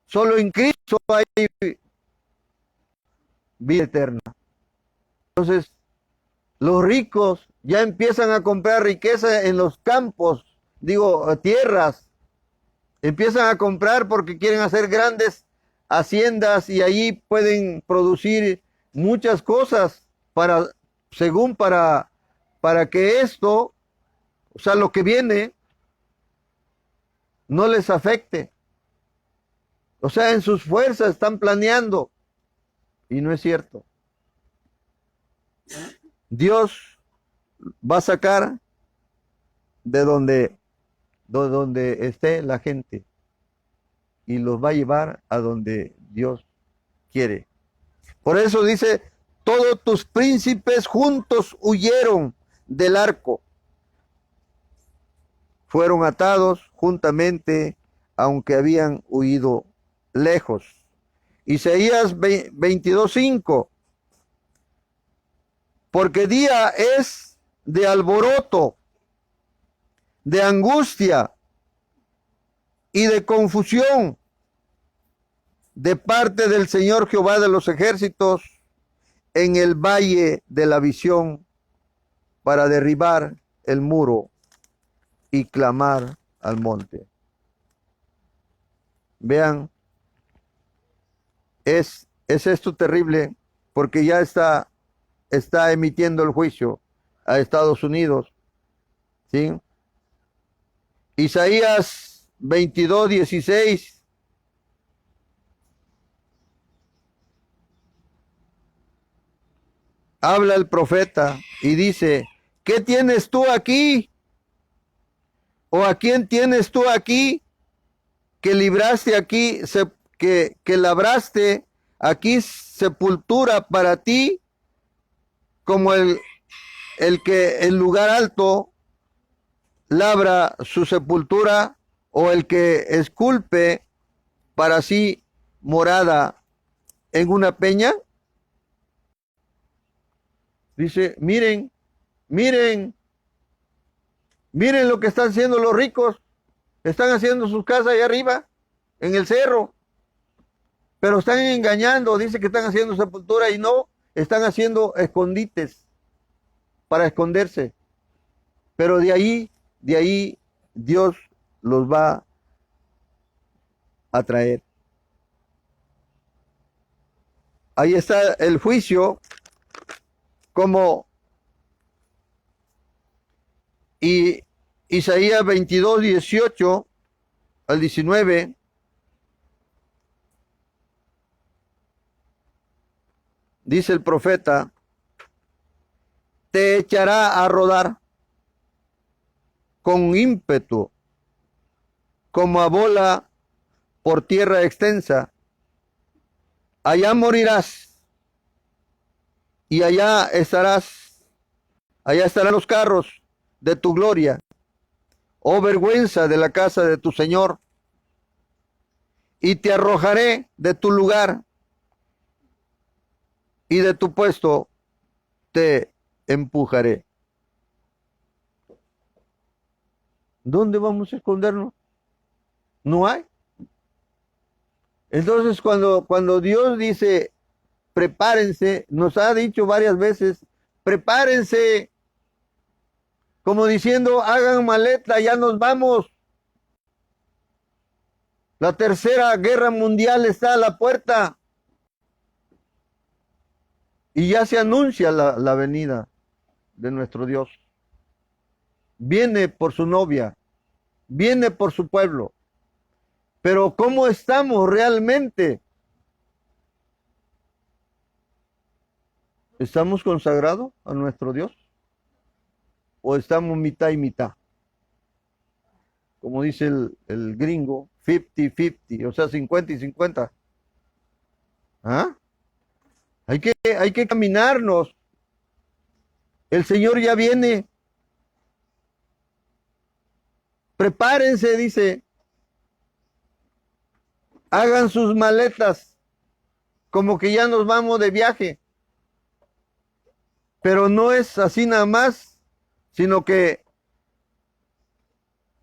Solo en Cristo hay vida eterna. Entonces, los ricos ya empiezan a comprar riqueza en los campos, tierras. Empiezan a comprar porque quieren hacer grandes haciendas y allí pueden producir muchas cosas para que esto, o sea, lo que viene, no les afecte. O sea, en sus fuerzas están planeando. Y no es cierto. Dios va a sacar de donde esté la gente y los va a llevar a donde Dios quiere. Por eso dice, todos tus príncipes juntos huyeron del arco. Fueron atados juntamente, aunque habían huido lejos. Isaías 22:5. Porque día es de alboroto, de angustia y de confusión de parte del Señor Jehová de los ejércitos en el valle de la visión para derribar el muro y clamar al monte. Vean es esto terrible, porque ya está emitiendo el juicio a Estados Unidos, ¿sí? Isaías 22:16. Habla el profeta y dice, ¿qué tienes tú aquí? ¿O a quién tienes tú aquí que libraste aquí, que labraste aquí sepultura para ti, como el que en lugar alto labra su sepultura, o el que esculpe para sí morada en una peña? Dice, miren, miren, miren lo que están haciendo los ricos. Están haciendo sus casas allá arriba, en el cerro. Pero están engañando, dice que están haciendo sepultura y no, están haciendo escondites para esconderse. Pero de ahí Dios los va a traer. Ahí está el juicio, como y Isaías 22:18 al 19. Dice el profeta, te echará a rodar con ímpetu, como a bola por tierra extensa. Allá morirás y allá estarán los carros de tu gloria, oh vergüenza de la casa de tu Señor, y te arrojaré de tu lugar y de tu puesto te empujaré. ¿Dónde vamos a escondernos? No hay. Entonces, cuando Dios dice, prepárense, nos ha dicho varias veces, prepárense, como diciendo, hagan maleta, ya nos vamos. La tercera guerra mundial está a la puerta. Y ya se anuncia la venida de nuestro Dios. Viene por su novia, viene por su pueblo. Pero ¿cómo estamos realmente? ¿Estamos consagrados a nuestro Dios? ¿O estamos mitad y mitad? Como dice el gringo, 50-50, o sea, 50 y 50. ¿Ah? Hay que caminarnos. El Señor ya viene. Prepárense, dice. Hagan sus maletas, como que ya nos vamos de viaje. Pero no es así nada más, sino que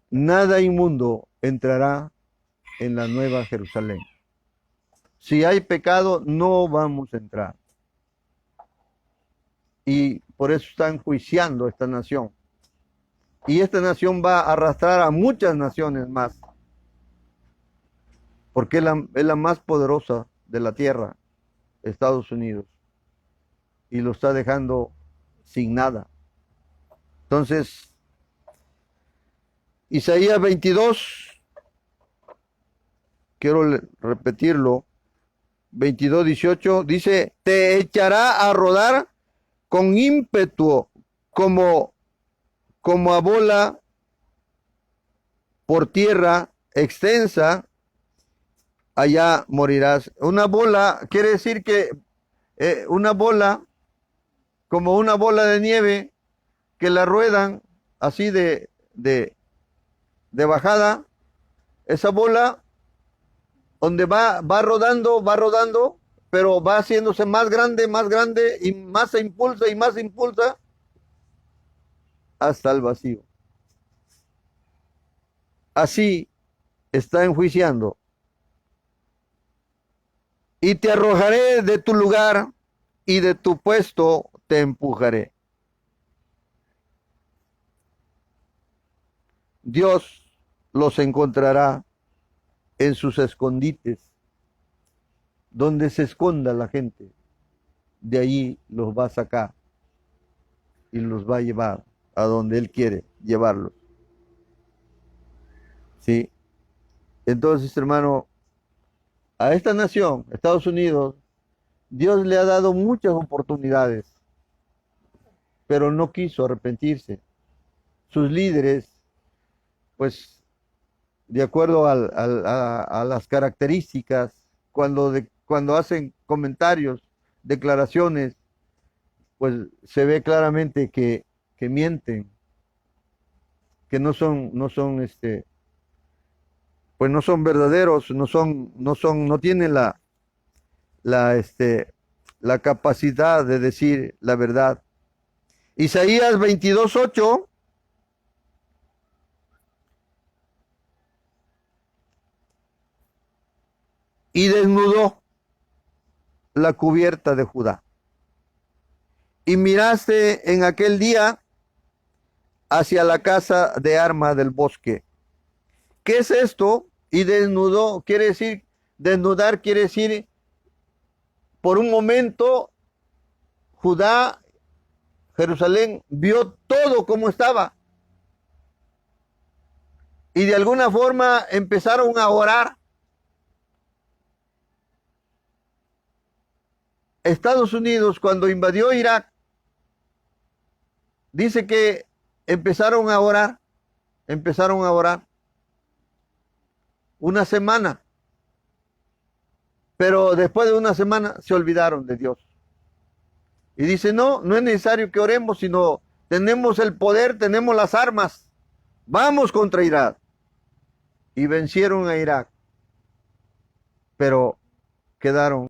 nada inmundo entrará en la nueva Jerusalén. Si hay pecado, no vamos a entrar. Y por eso están juiciando esta nación. Y esta nación va a arrastrar a muchas naciones más. Porque es la más poderosa de la tierra, Estados Unidos. Y lo está dejando sin nada. Entonces, Isaías 22, quiero repetirlo, 22:18, dice, te echará a rodar con ímpetu, como a bola por tierra extensa, allá morirás. Una bola quiere decir que una bola, como una bola de nieve, que la ruedan así de bajada, esa bola, donde va rodando, pero va haciéndose más grande, y más se impulsa y más se impulsa hasta el vacío. Así está enjuiciando. Y te arrojaré de tu lugar y de tu puesto te empujaré. Dios los encontrará en sus escondites. donde se esconda la gente, de ahí los va a sacar y los va a llevar a donde Él quiere llevarlos. ¿Sí? Entonces, hermano, a esta nación, Estados Unidos, Dios le ha dado muchas oportunidades, pero no quiso arrepentirse. Sus líderes, pues, de acuerdo a las características, cuando hacen comentarios, declaraciones, pues se ve claramente que mienten, que pues no son verdaderos, no tienen la, este, la capacidad de decir la verdad. Isaías 22:8. Y desnudó la cubierta de Judá. Y miraste en aquel día hacia la casa de arma del bosque. ¿Qué es esto? Y desnudó, quiere decir, desnudar quiere decir, por un momento, Judá, Jerusalén, vio todo como estaba. Y de alguna forma empezaron a orar. Estados Unidos, cuando invadió Irak, dice que empezaron a orar una semana, pero después de una semana se olvidaron de Dios. Y dice, no, no es necesario que oremos, sino tenemos el poder, tenemos las armas, vamos contra Irak. Y vencieron a Irak, pero quedaron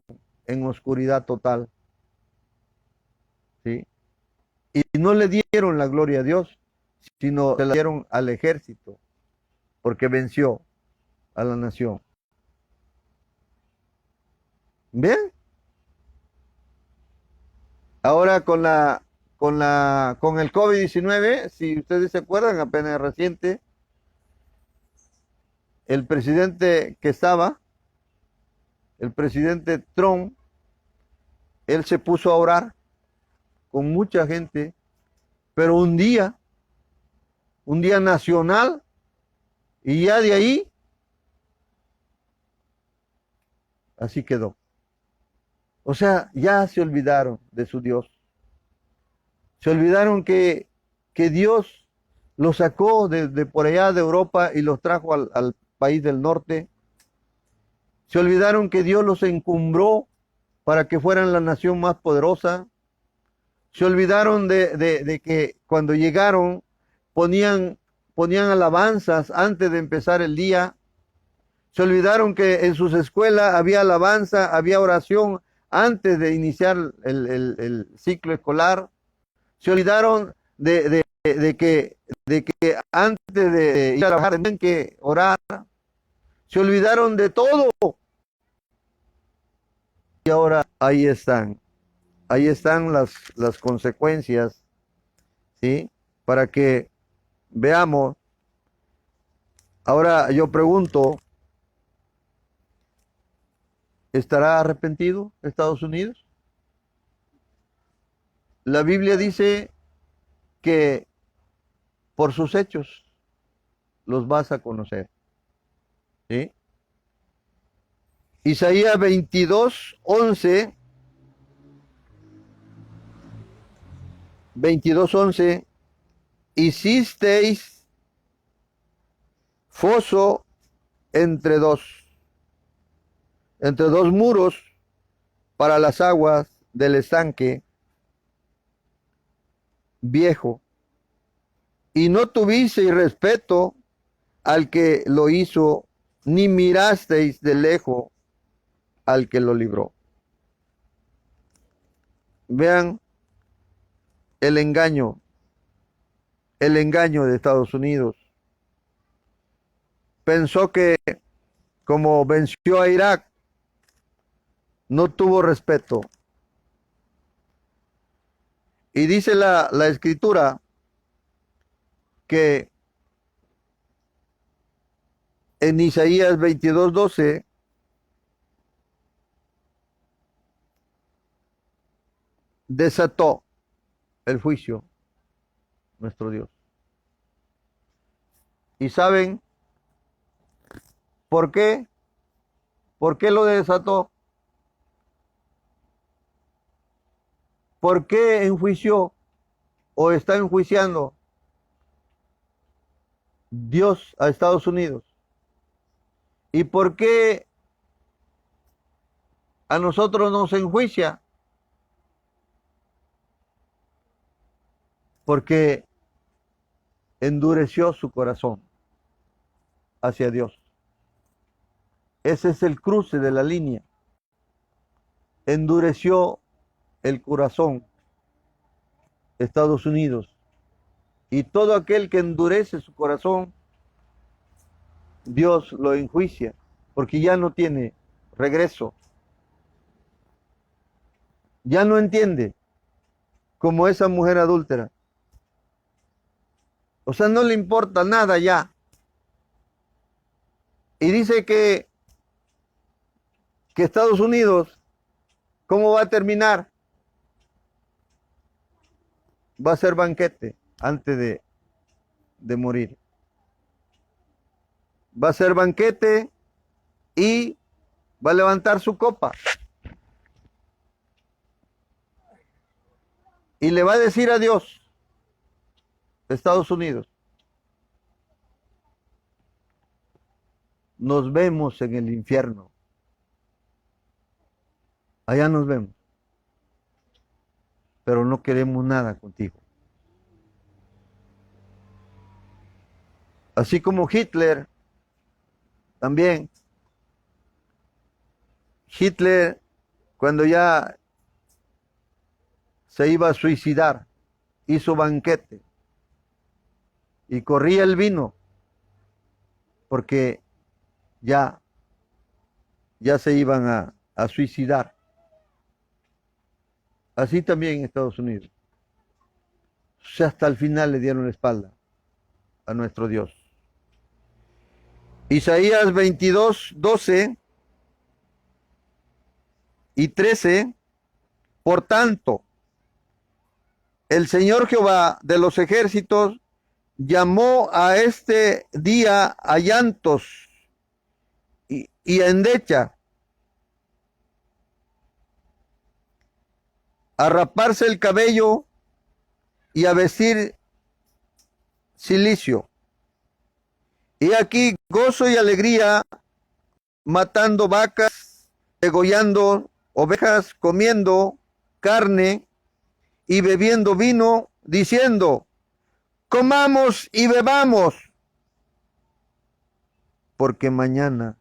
en oscuridad total, ¿sí? Y no le dieron la gloria a Dios, sino se la dieron al ejército, porque venció a la nación. ¿Bien? Ahora con el COVID-19, si ustedes se acuerdan, apenas reciente, el presidente que estaba, el presidente Trump, él se puso a orar con mucha gente, pero un día nacional, y ya de ahí, así quedó. O sea, ya se olvidaron de su Dios. Se olvidaron que Dios los sacó de por allá de Europa y los trajo al país del norte. Se olvidaron que Dios los encumbró para que fueran la nación más poderosa. Se olvidaron de que cuando llegaron ponían alabanzas antes de empezar el día. Se olvidaron que en sus escuelas había alabanza, había oración antes de iniciar el ciclo escolar. Se olvidaron de que antes de ir a trabajar tenían que orar. Se olvidaron de todo. Y ahora ahí están. Ahí están las consecuencias, ¿sí? Para que veamos. Ahora yo pregunto, ¿estará arrepentido Estados Unidos? La Biblia dice que por sus hechos los vas a conocer, ¿sí? Isaías 22:11, 22:11, hicisteis foso entre dos muros para las aguas del estanque viejo, y no tuvisteis respeto al que lo hizo, ni mirasteis de lejos al que lo libró. Vean el engaño de Estados Unidos. Pensó que como venció a Irak, no tuvo respeto. Y dice la escritura que en Isaías 22:12, desató el juicio, nuestro Dios. ¿Y saben por qué? ¿Por qué lo desató? ¿Por qué enjuició o está enjuiciando Dios a Estados Unidos? ¿Y por qué a nosotros nos enjuicia? Porque endureció su corazón hacia Dios. Ese es el cruce de la línea. Endureció el corazón Estados Unidos. Y todo aquel que endurece su corazón, Dios lo enjuicia, porque ya no tiene regreso. Ya no entiende, como esa mujer adúltera. O sea, no le importa nada ya. Y dice que Estados Unidos, ¿cómo va a terminar? Va a ser banquete antes de morir. Va a ser banquete y va a levantar su copa. Y le va a decir a Dios, Estados Unidos, nos vemos en el infierno. Allá nos vemos. Pero no queremos nada contigo. Así como Hitler, también. Hitler, cuando ya se iba a suicidar, hizo banquete y corría el vino porque ya se iban a suicidar. Así también en Estados Unidos. O sea, hasta el final le dieron la espalda a nuestro Dios. Isaías 22, 12 y 13. Por tanto, el Señor Jehová de los ejércitos llamó a este día a llantos y a endecha, a raparse el cabello y a vestir cilicio. Y aquí gozo y alegría, matando vacas, degollando ovejas, comiendo carne y bebiendo vino, diciendo, comamos y bebamos, porque mañana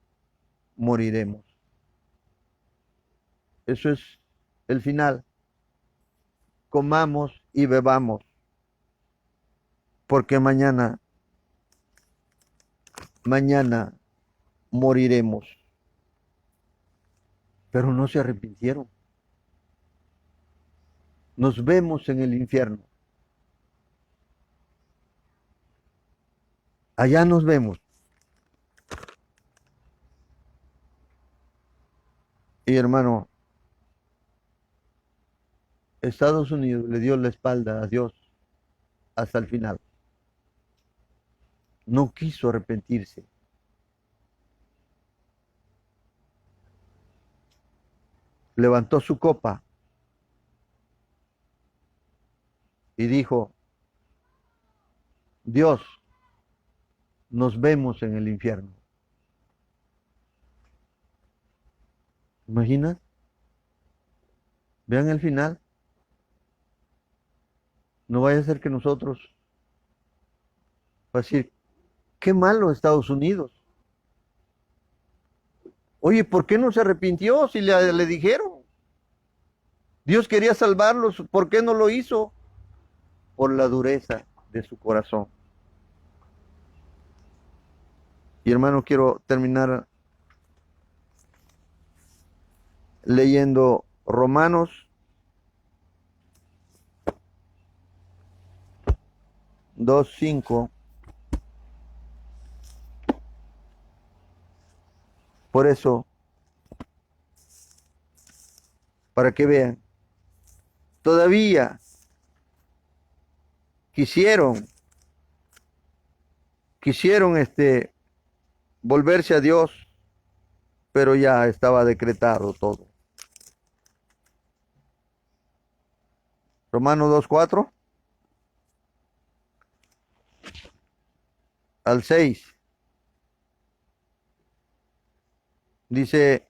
moriremos. Eso es el final. Comamos y bebamos, porque mañana moriremos. Pero no se arrepintieron. Nos vemos en el infierno. Allá nos vemos. Y hermano, Estados Unidos le dio la espalda a Dios hasta el final. No quiso arrepentirse. Levantó su copa y dijo, Dios, nos vemos en el infierno. ¿Imaginas? Vean el final. No vaya a ser que nosotros, va a decir, qué malo Estados Unidos. Oye, ¿por qué no se arrepintió si le dijeron? Dios quería salvarlos, ¿por qué no lo hizo? Por la dureza de su corazón. Y hermano, quiero terminar leyendo Romanos 2:5. Por eso, para que vean todavía quisieron volverse a Dios, pero ya estaba decretado todo. Romanos 2:4 al 6 dice,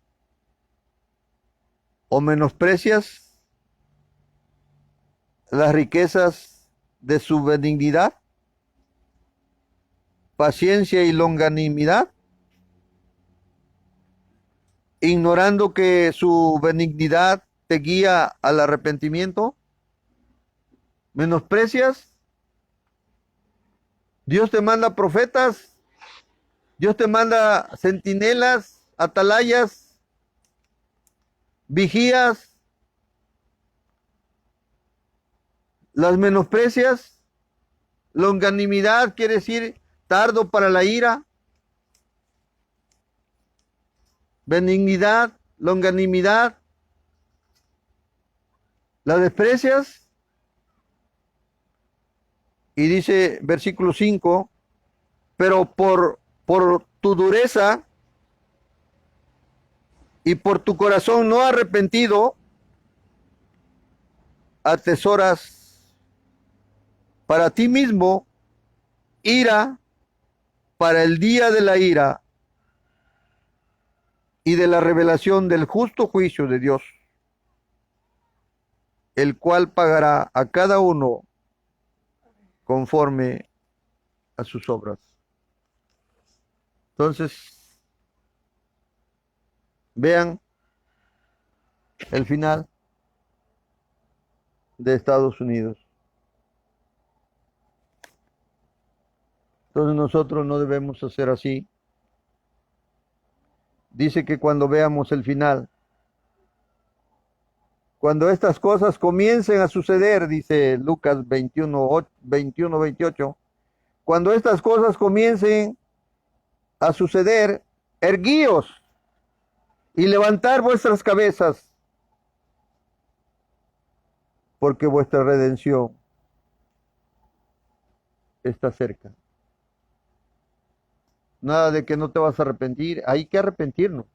o menosprecias las riquezas de su benignidad, paciencia y longanimidad, ignorando que su benignidad te guía al arrepentimiento. ¿Menosprecias? Dios te manda profetas, Dios te manda centinelas, atalayas, vigías. ¿Las menosprecias? Longanimidad quiere decir tardo para la ira. Benignidad, longanimidad. ¿La desprecias? Y dice versículo 5, pero por tu dureza y por tu corazón no arrepentido, atesoras para ti mismo ira para el día de la ira y de la revelación del justo juicio de Dios, el cual pagará a cada uno conforme a sus obras. Entonces, vean el final de Estados Unidos. Entonces nosotros no debemos hacer así. Dice que cuando veamos el final, cuando estas cosas comiencen a suceder, dice Lucas 21:28, cuando estas cosas comiencen a suceder, erguíos y levantar vuestras cabezas, porque vuestra redención está cerca. Nada de que no te vas a arrepentir, hay que arrepentirnos.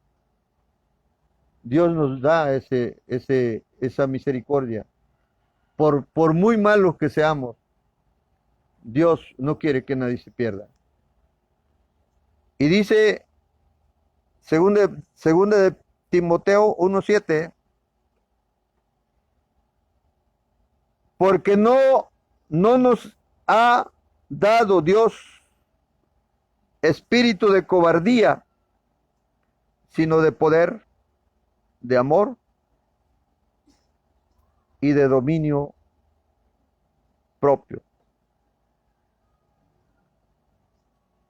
Dios nos da esa misericordia. Por muy malos que seamos, Dios no quiere que nadie se pierda. Y dice, segunda de Timoteo 1:7, porque no nos ha dado Dios espíritu de cobardía, sino de poder, de amor y de dominio propio.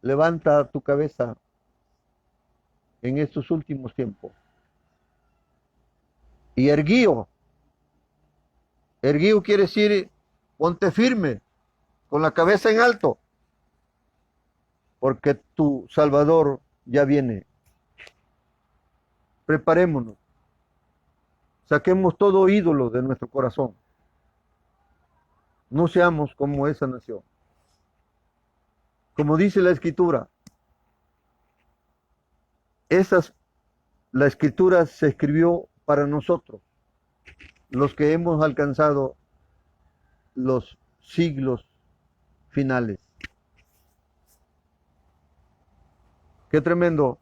Levanta tu cabeza en estos últimos tiempos. Y erguío quiere decir ponte firme, con la cabeza en alto, porque tu Salvador ya viene. Preparémonos. Saquemos todo ídolo de nuestro corazón. No seamos como esa nación. Como dice la Escritura, la Escritura se escribió para nosotros, los que hemos alcanzado los siglos finales. Qué tremendo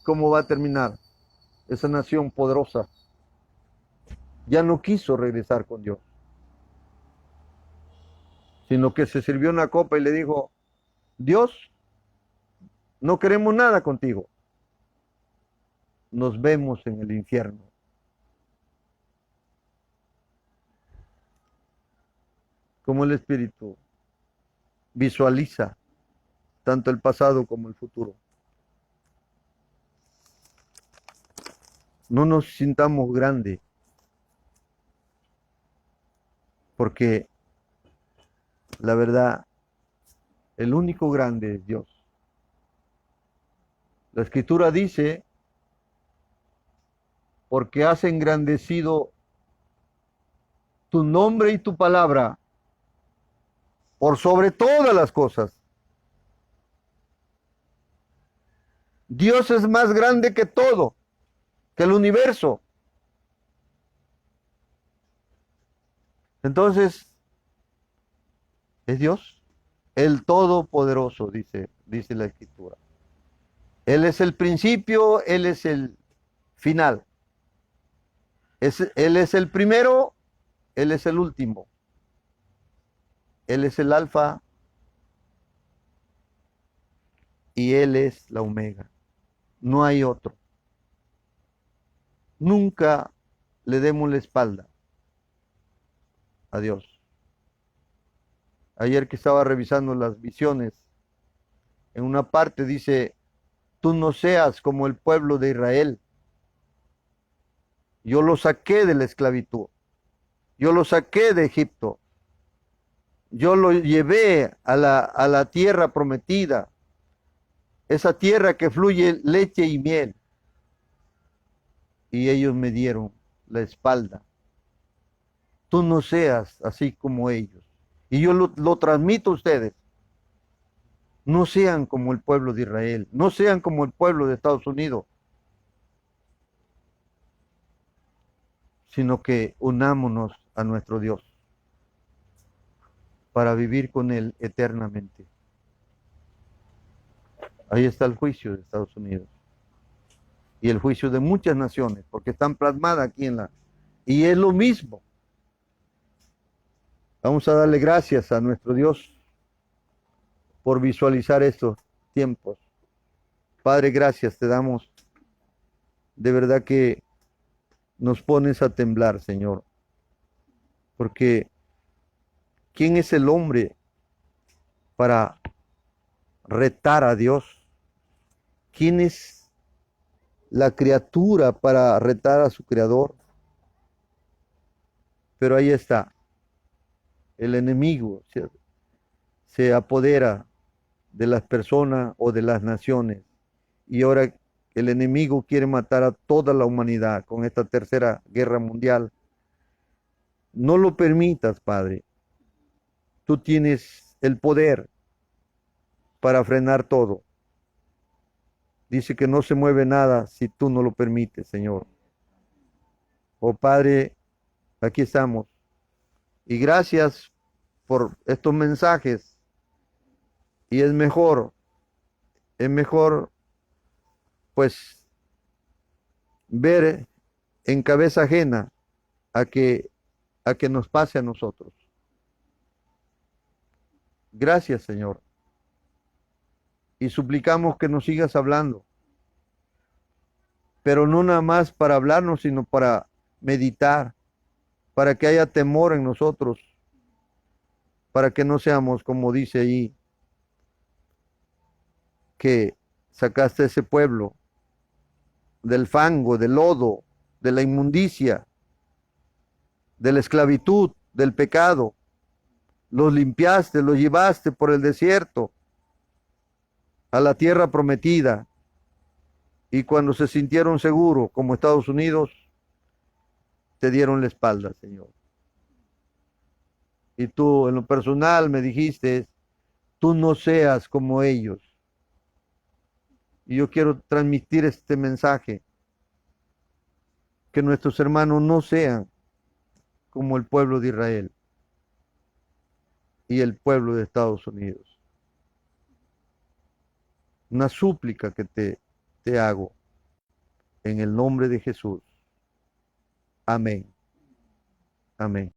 cómo va a terminar esa nación poderosa. Ya no quiso regresar con Dios, sino que se sirvió una copa y le dijo, Dios, no queremos nada contigo. Nos vemos en el infierno. Como el Espíritu visualiza tanto el pasado como el futuro. No nos sintamos grandes, porque la verdad, el único grande es Dios. La Escritura dice, porque has engrandecido tu nombre y tu palabra por sobre todas las cosas. Dios es más grande que todo, que el universo. Entonces, es Dios, el Todopoderoso, dice la Escritura. Él es el principio, Él es el final. Él es el primero, Él es el último. Él es el alfa y Él es la omega. No hay otro. Nunca le demos la espalda a Dios. Ayer que estaba revisando las visiones, en una parte dice, tú no seas como el pueblo de Israel. Yo lo saqué de la esclavitud. Yo lo saqué de Egipto. Yo lo llevé a la tierra prometida. Esa tierra que fluye leche y miel. Y ellos me dieron la espalda. Tú no seas así como ellos. Y yo lo transmito a ustedes. No sean como el pueblo de Israel. No sean como el pueblo de Estados Unidos. Sino que unámonos a nuestro Dios para vivir con Él eternamente. Ahí está el juicio de Estados Unidos y el juicio de muchas naciones, porque están plasmadas aquí en la... Y es lo mismo. Vamos a darle gracias a nuestro Dios por visualizar estos tiempos. Padre, gracias te damos. De verdad que nos pones a temblar, Señor, porque ¿quién es el hombre para retar a Dios? ¿Quién es la criatura para retar a su creador? Pero ahí está, el enemigo se apodera de las personas o de las naciones y ahora el enemigo quiere matar a toda la humanidad con esta tercera guerra mundial. No lo permitas, Padre. Tú tienes el poder para frenar todo. Dice que no se mueve nada si tú no lo permites, Señor. Oh Padre, aquí estamos. Y gracias por estos mensajes. Y es mejor, pues, ver en cabeza ajena a que nos pase a nosotros. Gracias, Señor. Y suplicamos que nos sigas hablando. Pero no nada más para hablarnos, sino para meditar, para que haya temor en nosotros, para que no seamos, como dice ahí, que sacaste ese pueblo del fango, del lodo, de la inmundicia, de la esclavitud, del pecado. Los limpiaste, los llevaste por el desierto a la tierra prometida. Y cuando se sintieron seguros, como Estados Unidos, te dieron la espalda, Señor. Y tú, en lo personal, me dijiste, tú no seas como ellos. Y yo quiero transmitir este mensaje, que nuestros hermanos no sean como el pueblo de Israel y el pueblo de Estados Unidos. Una súplica que te hago en el nombre de Jesús. Amén. Amén.